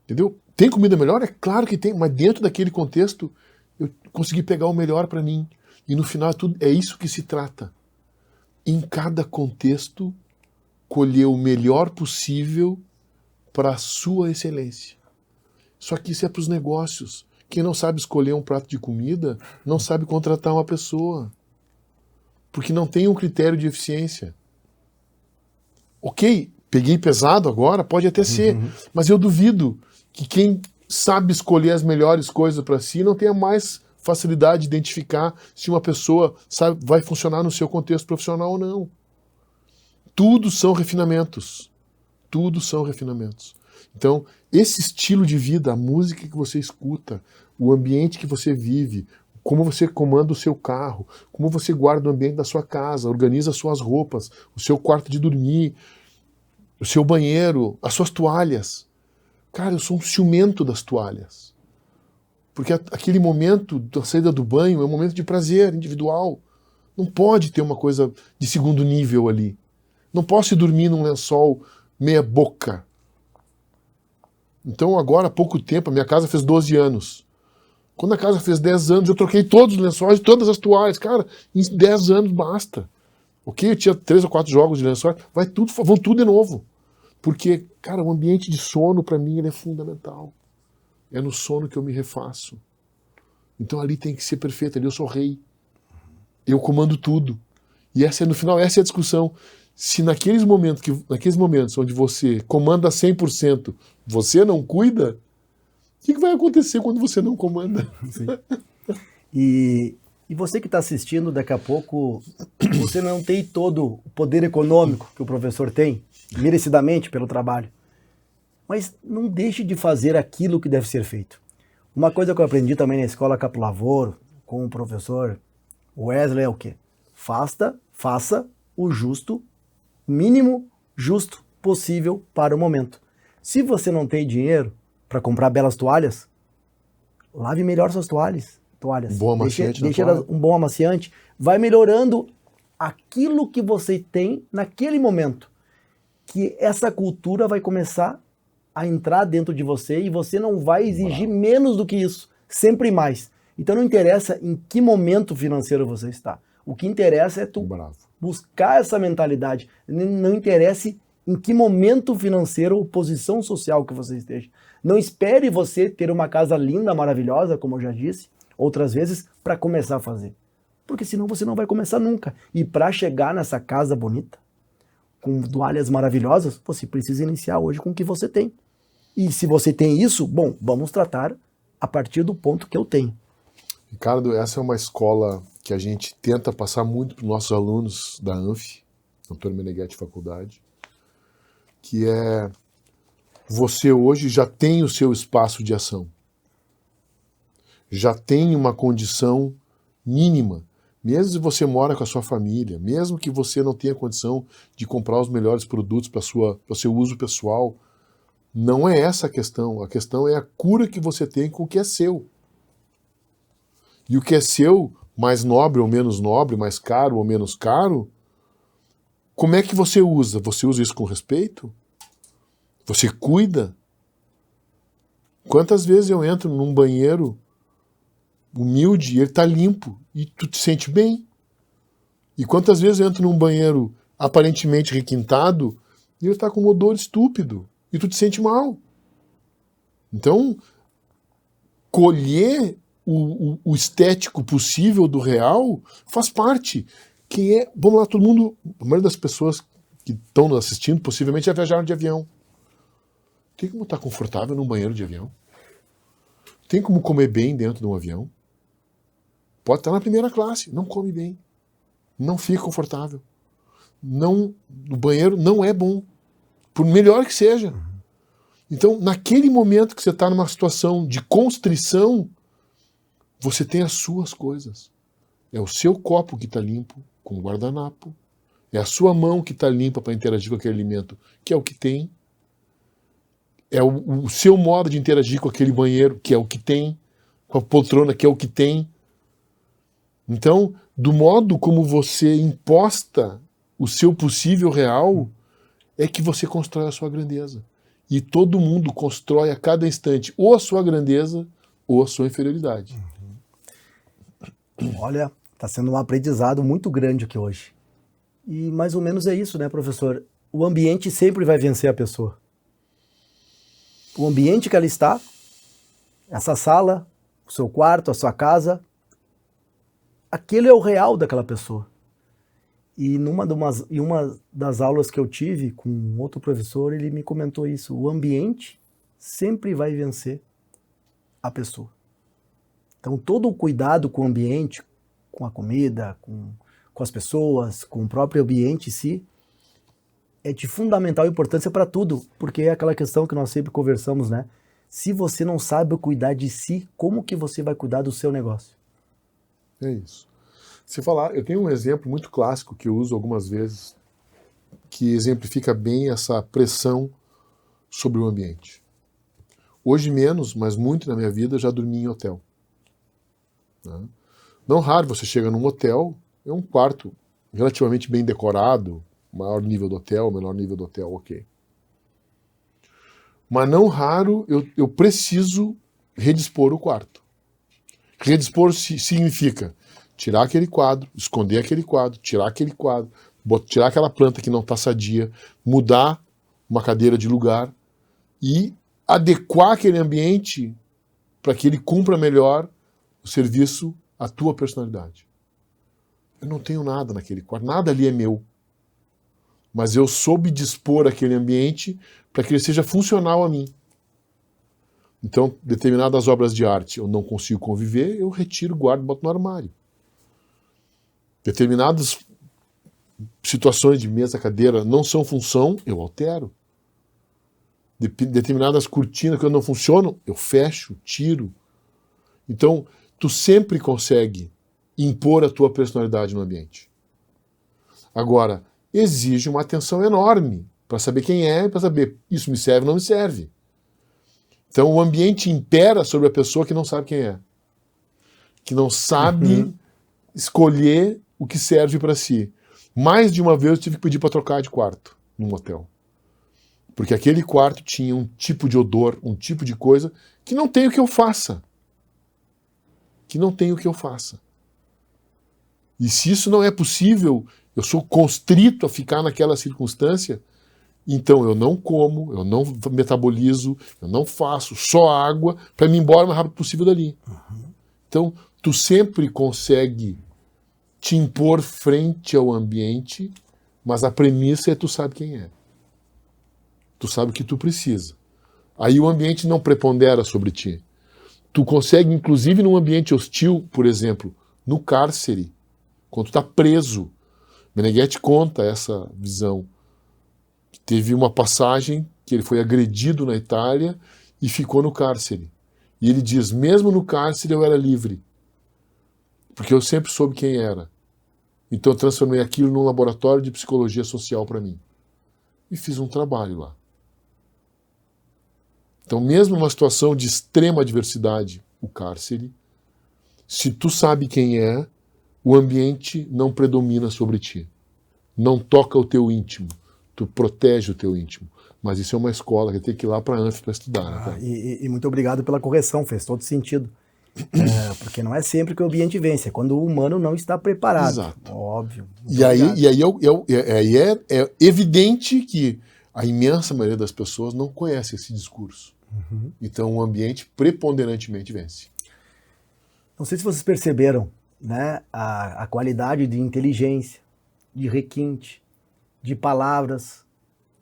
Entendeu? Tem comida melhor? É claro que tem, mas dentro daquele contexto eu consegui pegar o melhor para mim. E no final é isso que se trata. Em cada contexto, colher o melhor possível para a sua excelência. Só que isso é para os negócios. Quem não sabe escolher um prato de comida, não sabe contratar uma pessoa. Porque não tem um critério de eficiência. Ok, peguei pesado agora, pode até ser, mas eu duvido que quem sabe escolher as melhores coisas para si não tenha mais facilidade de identificar se uma pessoa vai funcionar no seu contexto profissional ou não. Tudo são refinamentos. Tudo são refinamentos. Então, esse estilo de vida, a música que você escuta, o ambiente que você vive, como você comanda o seu carro, como você guarda o ambiente da sua casa, organiza as suas roupas, o seu quarto de dormir, o seu banheiro, as suas toalhas. Cara, eu sou um ciumento das toalhas. Porque aquele momento da saída do banho é um momento de prazer individual. Não pode ter uma coisa de segundo nível ali. Não posso ir dormir num lençol meia boca. Então agora, há pouco tempo, a minha casa fez 12 anos. Quando a casa fez 10 anos, eu troquei todos os lençóis, todas as toalhas. Cara, em 10 anos basta. Ok, eu tinha 3 ou 4 jogos de lençóis, vão tudo de novo. Porque, cara, o ambiente de sono, para mim, ele é fundamental. É no sono que eu me refaço. Então ali tem que ser perfeito, ali eu sou rei. Eu comando tudo. E no final, essa é a discussão. Se naqueles momentos onde você comanda 100%, você não cuida, o que vai acontecer quando você não comanda? Sim. E você que está assistindo, daqui a pouco, você não tem todo o poder econômico que o professor tem, merecidamente pelo trabalho. Mas não deixe de fazer aquilo que deve ser feito. Uma coisa que eu aprendi também na escola Capo Lavoro, com o professor Wesley, é o quê? Faça o mínimo justo possível para o momento. Se você não tem dinheiro para comprar belas toalhas, lave melhor suas toalhas. Bom amaciante. Deixa um bom amaciante. Vai melhorando aquilo que você tem naquele momento. Que essa cultura vai começar a entrar dentro de você e você não vai exigir menos do que isso, sempre mais. Então não interessa em que momento financeiro você está. O que interessa é tu buscar essa mentalidade. Não interessa em que momento financeiro ou posição social que você esteja. Não espere você ter uma casa linda, maravilhosa, como eu já disse, outras vezes, para começar a fazer. Porque senão você não vai começar nunca. E para chegar nessa casa bonita, com toalhas maravilhosas, você precisa iniciar hoje com o que você tem. E se você tem isso, bom, vamos tratar a partir do ponto que eu tenho. Ricardo, essa é uma escola que a gente tenta passar muito para os nossos alunos da ANF, Antônio Meneghetti Faculdade, que é: você hoje já tem o seu espaço de ação. Já tem uma condição mínima. Mesmo se você mora com a sua família, mesmo que você não tenha condição de comprar os melhores produtos para o seu uso pessoal, não é essa a questão. A questão é a cura que você tem com o que é seu. E o que é seu, mais nobre ou menos nobre, mais caro ou menos caro, como é que você usa? Você usa isso com respeito? Você cuida? Quantas vezes eu entro num banheiro humilde e ele está limpo e tu te sente bem? E quantas vezes eu entro num banheiro aparentemente requintado e ele está com um odor estúpido e tu te sente mal? Então, colher o estético possível do real faz parte. Vamos lá, todo mundo, a maioria das pessoas que estão nos assistindo possivelmente já viajaram de avião. Tem como estar confortável num banheiro de avião? Tem como comer bem dentro de um avião? Pode estar na primeira classe, não come bem, não fica confortável. O banheiro não é bom. por melhor que seja. Então, naquele momento que você está numa situação de constrição, você tem as suas coisas. É o seu copo que está limpo, com guardanapo. É a sua mão que está limpa para interagir com aquele alimento, que é o que tem. É o seu modo de interagir com aquele banheiro, que é o que tem. Com a poltrona, que é o que tem. Então, do modo como você imposta o seu possível real, é que você constrói a sua grandeza. E todo mundo constrói a cada instante ou a sua grandeza ou a sua inferioridade. Olha, está sendo um aprendizado muito grande aqui hoje. E mais ou menos é isso, né, professor? O ambiente sempre vai vencer a pessoa. O ambiente que ela está, essa sala, o seu quarto, a sua casa, aquele é o real daquela pessoa. E uma das aulas que eu tive com outro professor, ele me comentou isso. O ambiente sempre vai vencer a pessoa. Então, todo o cuidado com o ambiente, com a comida, com as pessoas, com o próprio ambiente em si, é de fundamental importância para tudo, porque é aquela questão que nós sempre conversamos, né? Se você não sabe cuidar de si, como que você vai cuidar do seu negócio? É isso. Se falar, eu tenho um exemplo muito clássico que eu uso algumas vezes, que exemplifica bem essa pressão sobre o ambiente. Hoje menos, mas muito na minha vida, eu já dormi em hotel. Não raro você chega num hotel, é um quarto relativamente bem decorado, maior nível do hotel, menor nível do hotel, ok. Mas não raro eu preciso redispor o quarto. Redispor significa tirar aquele quadro, esconder aquele quadro, tirar aquele quadro, tirar aquela planta que não está sadia, mudar uma cadeira de lugar e adequar aquele ambiente para que ele cumpra melhor o serviço à tua personalidade. Eu não tenho nada naquele quarto, nada ali é meu. Mas eu soube dispor aquele ambiente para que ele seja funcional a mim. Então, determinadas obras de arte eu não consigo conviver, eu retiro, guardo, boto no armário. Determinadas situações de mesa, cadeira não são função, eu altero. Determinadas cortinas que não funcionam, eu fecho, tiro. Então, tu sempre consegue impor a tua personalidade no ambiente. Agora, exige uma atenção enorme para saber quem é, para saber isso me serve ou não me serve. Então, o ambiente impera sobre a pessoa que não sabe quem é. Que não sabe escolher o que serve para si. Mais de uma vez eu tive que pedir para trocar de quarto num hotel. Porque aquele quarto tinha um tipo de odor, um tipo de coisa que não tem o que eu faça. Que não tem o que eu faça. E se isso não é possível, eu sou constrito a ficar naquela circunstância, então eu não como, eu não metabolizo, eu não faço, só água, para me ir embora o mais rápido possível dali. Então, tu sempre consegue te impor frente ao ambiente, mas a premissa é tu sabe quem é. Tu sabe o que tu precisa. Aí o ambiente não prepondera sobre ti. Tu consegue, inclusive num ambiente hostil, por exemplo, no cárcere, quando tu está preso. Meneghetti conta essa visão. Teve uma passagem que ele foi agredido na Itália e ficou no cárcere. E ele diz, mesmo no cárcere eu era livre, porque eu sempre soube quem era. Então eu transformei aquilo num laboratório de psicologia social para mim. E fiz um trabalho lá. Então, mesmo numa situação de extrema adversidade, o cárcere, se tu sabe quem é, o ambiente não predomina sobre ti. Não toca o teu íntimo. Tu protege o teu íntimo. Mas isso é uma escola que tem que ir lá para a ANF para estudar. Né, cara? E muito obrigado pela correção, fez todo sentido. Porque não é sempre que o ambiente vence, é quando o humano não está preparado. Exato. Óbvio. E aí é evidente que a imensa maioria das pessoas não conhece esse discurso. Então o ambiente preponderantemente vence. Não sei se vocês perceberam, né, a qualidade de inteligência, de requinte, de palavras,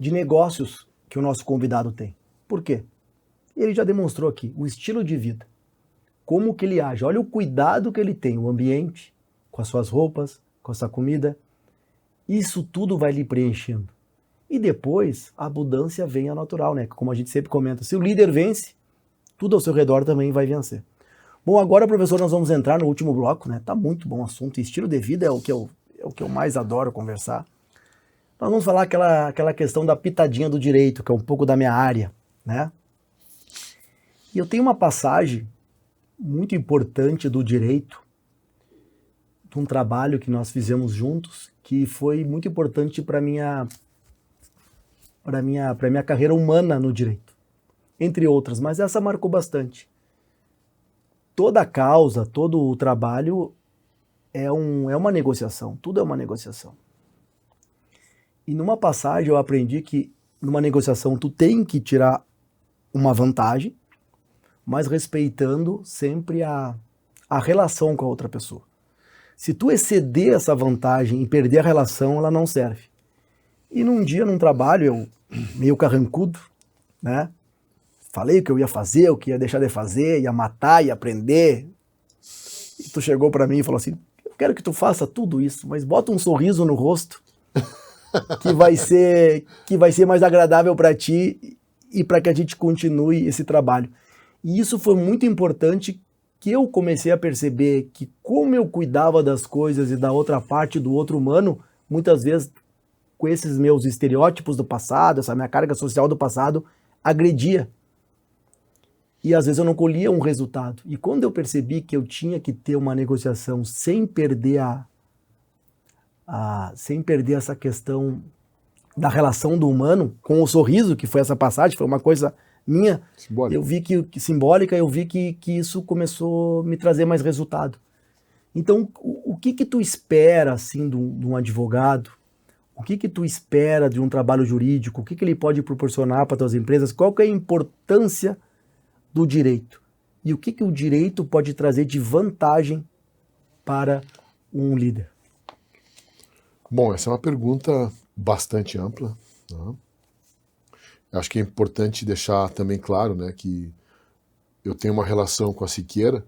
de negócios que o nosso convidado tem. Por quê? Ele já demonstrou aqui o estilo de vida, como que ele age. Olha o cuidado que ele tem, o ambiente, com as suas roupas, com a sua comida. Isso tudo vai lhe preenchendo. E depois, a abundância vem ao natural, né? Como a gente sempre comenta, se o líder vence, tudo ao seu redor também vai vencer. Bom, agora, professor, nós vamos entrar no último bloco, né? Tá muito bom o assunto. Estilo de vida é o que eu mais adoro conversar. Nós vamos falar aquela questão da pitadinha do direito, que é um pouco da minha área, né? E eu tenho uma passagem muito importante do direito, de um trabalho que nós fizemos juntos, que foi muito importante para minha carreira humana no direito, entre outras, mas essa marcou bastante. Toda a causa, todo o trabalho é uma negociação, tudo é uma negociação. E numa passagem eu aprendi que numa negociação tu tem que tirar uma vantagem, mas respeitando sempre a relação com a outra pessoa. Se tu exceder essa vantagem e perder a relação, ela não serve. E num dia, num trabalho, eu meio carrancudo, né? Falei o que eu ia fazer, o que ia deixar de fazer, ia matar, ia prender. E tu chegou para mim e falou assim, eu quero que tu faça tudo isso, mas bota um sorriso no rosto que vai ser mais agradável para ti e para que a gente continue esse trabalho. E isso foi muito importante, que eu comecei a perceber que como eu cuidava das coisas e da outra parte do outro humano, muitas vezes com esses meus estereótipos do passado, essa minha carga social do passado, agredia. E às vezes eu não colhia um resultado. E quando eu percebi que eu tinha que ter uma negociação sem perder sem perder essa questão da relação do humano, com o sorriso, que foi essa passagem, foi uma coisa minha, simbólica. Eu vi eu vi que isso começou a me trazer mais resultado. Então, o que tu espera, assim, de um advogado? O que tu espera de um trabalho jurídico? O que ele pode proporcionar para as tuas empresas? Qual que é a importância do direito? E o que o direito pode trazer de vantagem para um líder? Bom, essa é uma pergunta bastante ampla, né? Acho que é importante deixar também claro, né, que eu tenho uma relação com a Siqueira,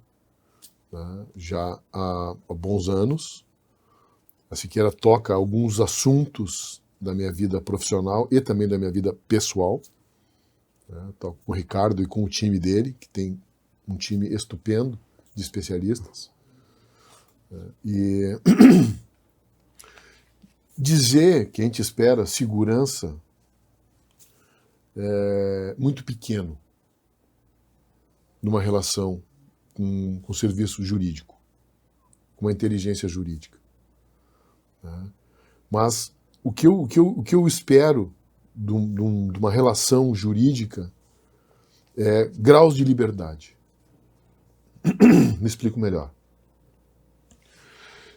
né, já há bons anos. A Siqueira toca alguns assuntos da minha vida profissional e também da minha vida pessoal. Né, toco com o Ricardo e com o time dele, que tem um time estupendo de especialistas. E dizer que a gente espera segurança é muito pequeno numa relação com o serviço jurídico, com a inteligência jurídica. Né? Mas o que eu espero de uma relação jurídica é graus de liberdade. Me explico melhor.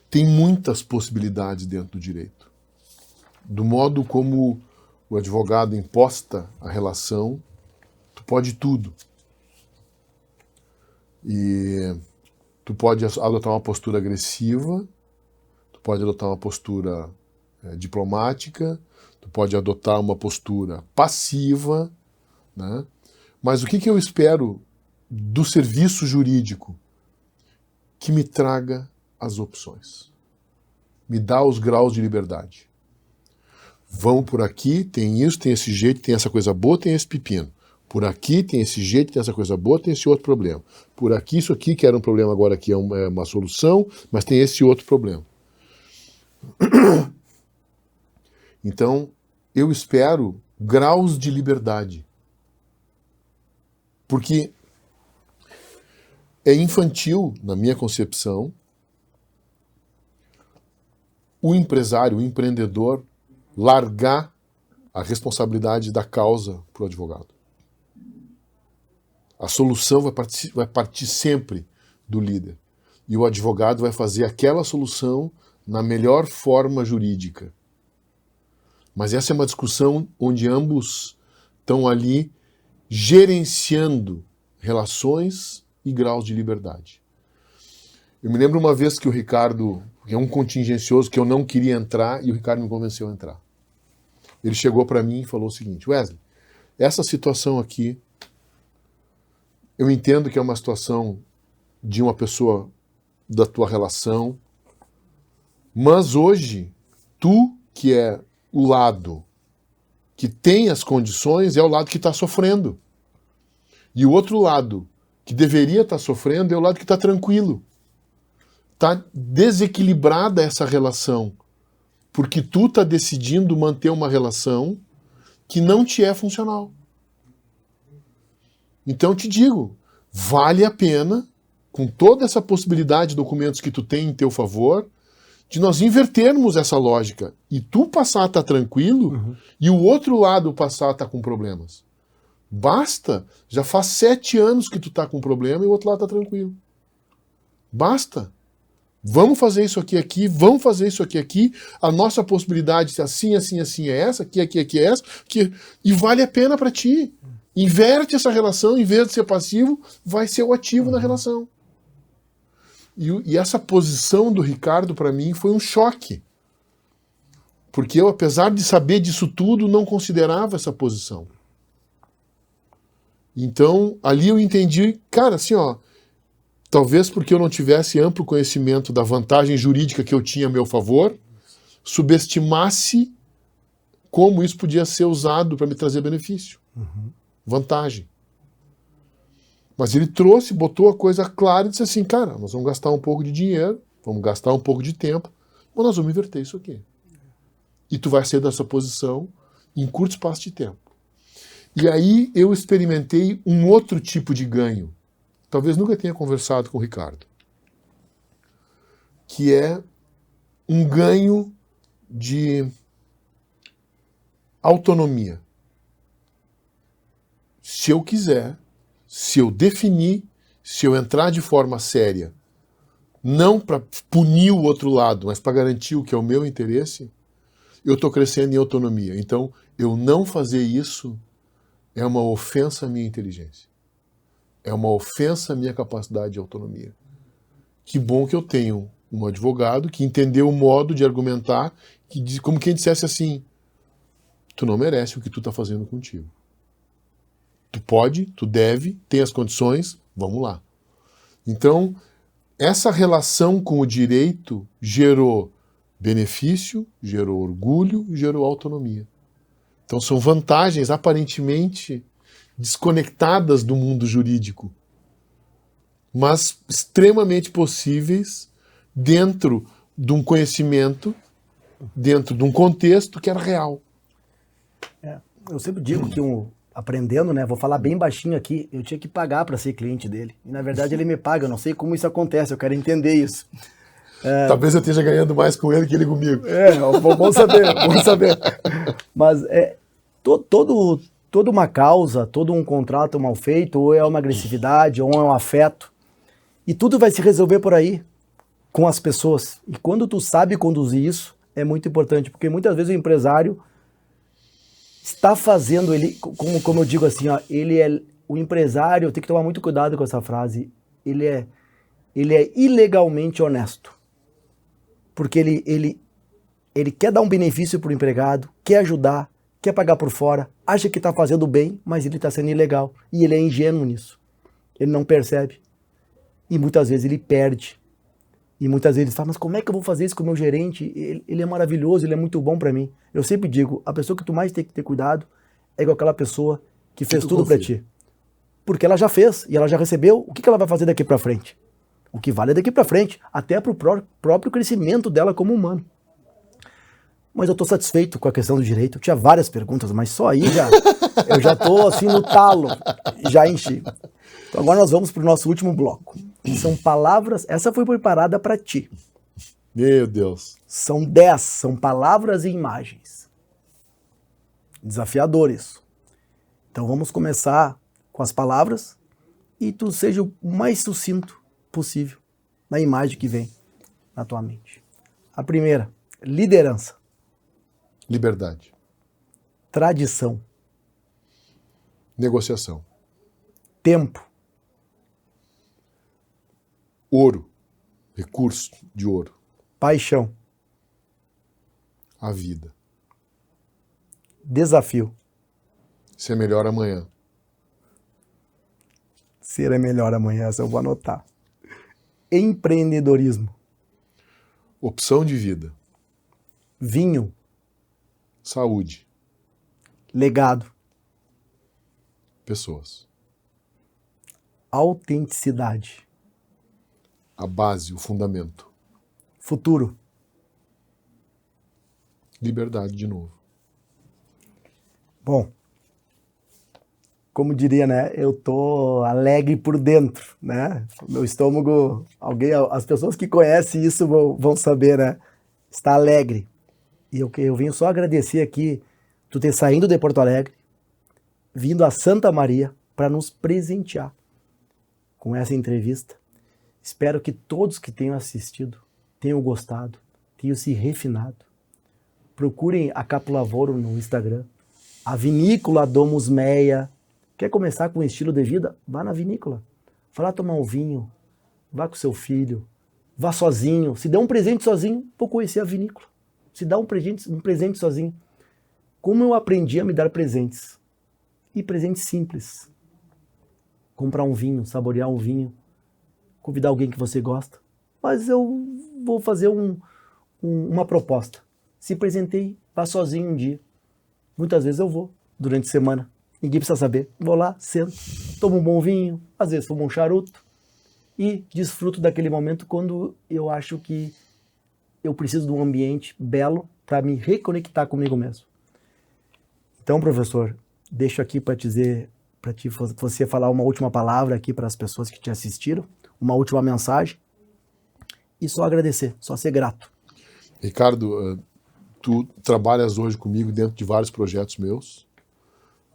Tem muitas possibilidades dentro do direito. Do modo como o advogado imposta a relação, tu pode tudo. E tu pode adotar uma postura agressiva, tu pode adotar uma postura diplomática, tu pode adotar uma postura passiva, né? Mas o que eu espero do serviço jurídico? Que me traga as opções. Me dá os graus de liberdade. Vão por aqui, tem isso, tem esse jeito, tem essa coisa boa, tem esse pepino. Por aqui tem esse jeito, tem essa coisa boa, tem esse outro problema. Por aqui, isso aqui que era um problema, agora aqui é uma solução, mas tem esse outro problema. Então, eu espero graus de liberdade. Porque é infantil, na minha concepção, o empresário, o empreendedor, largar a responsabilidade da causa para o advogado. A solução vai partir sempre do líder. E o advogado vai fazer aquela solução na melhor forma jurídica. Mas essa é uma discussão onde ambos estão ali gerenciando relações e graus de liberdade. Eu me lembro uma vez que o Ricardo, que é um contingencioso, que eu não queria entrar, e o Ricardo me convenceu a entrar. Ele chegou para mim e falou o seguinte: Wesley, essa situação aqui, eu entendo que é uma situação de uma pessoa da tua relação, mas hoje, tu que é o lado que tem as condições é o lado que está sofrendo. E o outro lado, que deveria estar sofrendo, é o lado que está tranquilo. Está desequilibrada essa relação, porque tu está decidindo manter uma relação que não te é funcional. Então eu te digo, vale a pena, com toda essa possibilidade de documentos que tu tem em teu favor, de nós invertermos essa lógica e tu passar a estar tranquilo e o outro lado passar a estar com problemas. Basta, já faz 7 anos que tu está com problema e o outro lado está tranquilo. Basta. Vamos fazer isso aqui, vamos fazer isso aqui. A nossa possibilidade de assim é essa, aqui é essa, e vale a pena para ti. Inverte essa relação, em vez de ser passivo, vai ser o ativo na relação. E essa posição do Ricardo, para mim, foi um choque. Porque eu, apesar de saber disso tudo, não considerava essa posição. Então, ali eu entendi, cara, assim, ó, talvez porque eu não tivesse amplo conhecimento da vantagem jurídica que eu tinha a meu favor, subestimasse como isso podia ser usado para me trazer benefício. Vantagem. Mas ele trouxe, botou a coisa clara e disse assim, cara, nós vamos gastar um pouco de dinheiro, vamos gastar um pouco de tempo, mas nós vamos inverter isso aqui. E tu vai sair dessa posição em curto espaço de tempo. E aí eu experimentei um outro tipo de ganho. Talvez nunca tenha conversado com o Ricardo. Que é um ganho de autonomia. Se eu quiser, se eu definir, se eu entrar de forma séria, não para punir o outro lado, mas para garantir o que é o meu interesse, eu estou crescendo em autonomia. Então, eu não fazer isso é uma ofensa à minha inteligência. É uma ofensa à minha capacidade de autonomia. Que bom que eu tenho um advogado que entendeu o modo de argumentar, como quem dissesse assim, tu não merece o que tu está fazendo contigo. Tu pode, tu deve, tem as condições, vamos lá. Então, essa relação com o direito gerou benefício, gerou orgulho, gerou autonomia. Então são vantagens aparentemente desconectadas do mundo jurídico, mas extremamente possíveis dentro de um conhecimento, dentro de um contexto que era real. Eu sempre digo que aprendendo, né? Vou falar bem baixinho aqui, eu tinha que pagar para ser cliente dele. E na verdade ele me paga, eu não sei como isso acontece, eu quero entender isso. Talvez eu esteja ganhando mais com ele que ele comigo. Bom saber, bom saber. Mas toda uma causa, todo um contrato mal feito, ou é uma agressividade, ou é um afeto, e tudo vai se resolver por aí, com as pessoas. E quando tu sabe conduzir isso, é muito importante, porque muitas vezes o empresário está fazendo, como eu digo assim, ó, o empresário, tem que tomar muito cuidado com essa frase, ele é ilegalmente honesto. Porque ele quer dar um benefício para o empregado, quer ajudar, quer pagar por fora, acha que está fazendo bem, mas ele está sendo ilegal. E ele é ingênuo nisso. Ele não percebe. E muitas vezes ele perde. E muitas vezes ele fala, mas como é que eu vou fazer isso com o meu gerente? Ele é maravilhoso, ele é muito bom para mim. Eu sempre digo, a pessoa que tu mais tem que ter cuidado é com aquela pessoa que fez tudo para ti. Porque ela já fez e ela já recebeu, o que ela vai fazer daqui para frente? O que vale é daqui para frente, até para o próprio crescimento dela como humano. Mas eu estou satisfeito com a questão do direito. Eu tinha várias perguntas, mas só aí eu já estou assim no talo, já enchi. Então agora nós vamos para o nosso último bloco. São palavras, essa foi preparada para ti. Meu Deus. São 10, são palavras e imagens. Desafiador isso. Então vamos começar com as palavras e tu seja o mais sucinto possível na imagem que vem na tua mente. A primeira, liderança. Liberdade. Tradição. Negociação. Tempo. Ouro. Recurso de ouro. Paixão. A vida. Desafio. Ser melhor amanhã. Ser é melhor amanhã, essa eu vou anotar. Empreendedorismo. Opção de vida. Vinho. Saúde. Legado. Pessoas. Autenticidade. A base, o fundamento. Futuro. Liberdade de novo. Bom, como diria, né? Eu tô alegre por dentro, né? Meu estômago, as pessoas que conhecem isso vão saber, né? Está alegre. E eu venho só agradecer aqui tu ter saído de Porto Alegre, vindo a Santa Maria para nos presentear com essa entrevista. Espero que todos que tenham assistido tenham gostado, tenham se refinado. Procurem a Capo Lavoro no Instagram, a Vinícola Domus Meia. Quer começar com um estilo de vida? Vá na vinícola. Vá lá tomar um vinho, vá com seu filho, vá sozinho. Se der um presente sozinho, vou conhecer a vinícola. Se dá um presente sozinho. Como eu aprendi a me dar presentes. E presentes simples. Comprar um vinho, saborear um vinho, convidar alguém que você gosta. Mas eu vou fazer uma proposta. Se presentei, vá sozinho um dia. Muitas vezes eu vou, durante a semana. Ninguém precisa saber. Vou lá, sento, tomo um bom vinho, às vezes fumo um charuto e desfruto daquele momento quando eu acho que eu preciso de um ambiente belo para me reconectar comigo mesmo. Então, professor, deixo aqui para você falar uma última palavra aqui para as pessoas que te assistiram, uma última mensagem e só agradecer, só ser grato. Ricardo, tu trabalhas hoje comigo dentro de vários projetos meus,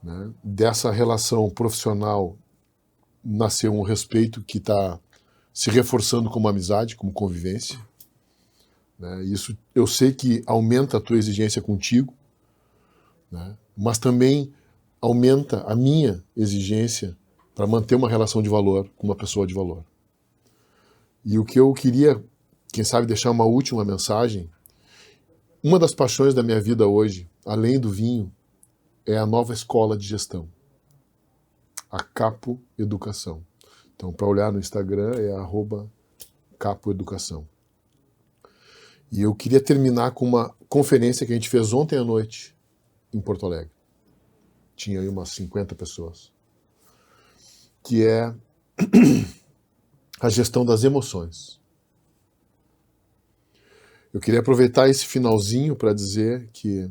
né? Dessa relação profissional nasceu um respeito que está se reforçando como amizade, como convivência, né? Isso eu sei que aumenta a tua exigência contigo, né? Mas também aumenta a minha exigência para manter uma relação de valor com uma pessoa de valor. E o que eu queria, quem sabe, deixar uma última mensagem, uma das paixões da minha vida hoje, além do vinho, é a nova escola de gestão, a Capo Educação. Então, para olhar no Instagram, é @capoeducação. E eu queria terminar com uma conferência que a gente fez ontem à noite em Porto Alegre. Tinha aí umas 50 pessoas. Que é a gestão das emoções. Eu queria aproveitar esse finalzinho para dizer que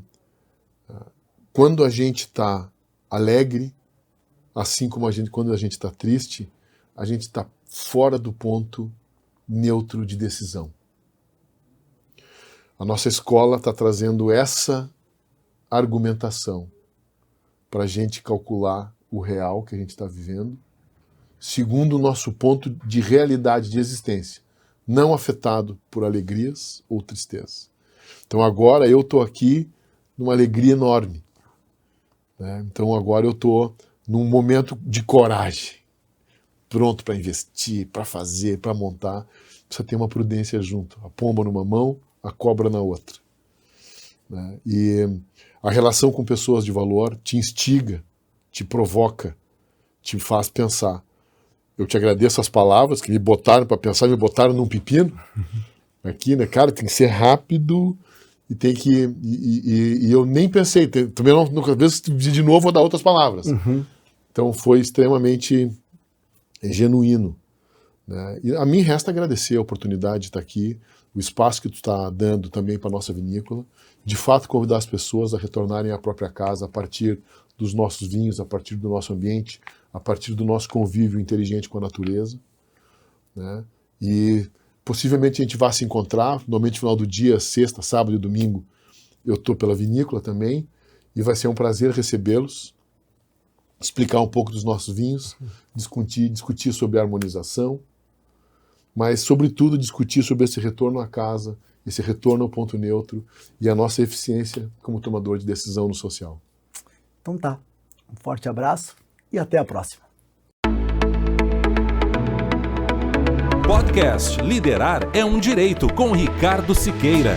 quando a gente está alegre, assim como quando a gente está triste, a gente está fora do ponto neutro de decisão. A nossa escola está trazendo essa argumentação para a gente calcular o real que a gente está vivendo, segundo o nosso ponto de realidade de existência, não afetado por alegrias ou tristeza. Então agora eu estou aqui numa alegria enorme, né? Então agora eu estou num momento de coragem, pronto para investir, para fazer, para montar. Precisa ter uma prudência junto, a pomba numa mão, a cobra na outra, né? E a relação com pessoas de valor te instiga, te provoca, te faz pensar. Eu te agradeço as palavras que me botaram para pensar, me botaram num pepino aqui, né, cara? Tem que ser rápido e tem que. E eu nem pensei, também não, às vezes de novo vou dar outras palavras. Uhum. Então foi extremamente genuíno, né? E a mim resta agradecer a oportunidade de estar aqui, o espaço que tu está dando também para a nossa vinícola, de fato convidar as pessoas a retornarem à própria casa a partir dos nossos vinhos, a partir do nosso ambiente, a partir do nosso convívio inteligente com a natureza, né? E possivelmente a gente vai se encontrar, normalmente no final do dia, sexta, sábado e domingo, eu estou pela vinícola também, e vai ser um prazer recebê-los, explicar um pouco dos nossos vinhos, discutir sobre a harmonização, mas, sobretudo, discutir sobre esse retorno à casa, esse retorno ao ponto neutro e a nossa eficiência como tomador de decisão no social. Então tá. Um forte abraço e até a próxima. Podcast Liderar é um Direito, com Ricardo Siqueira.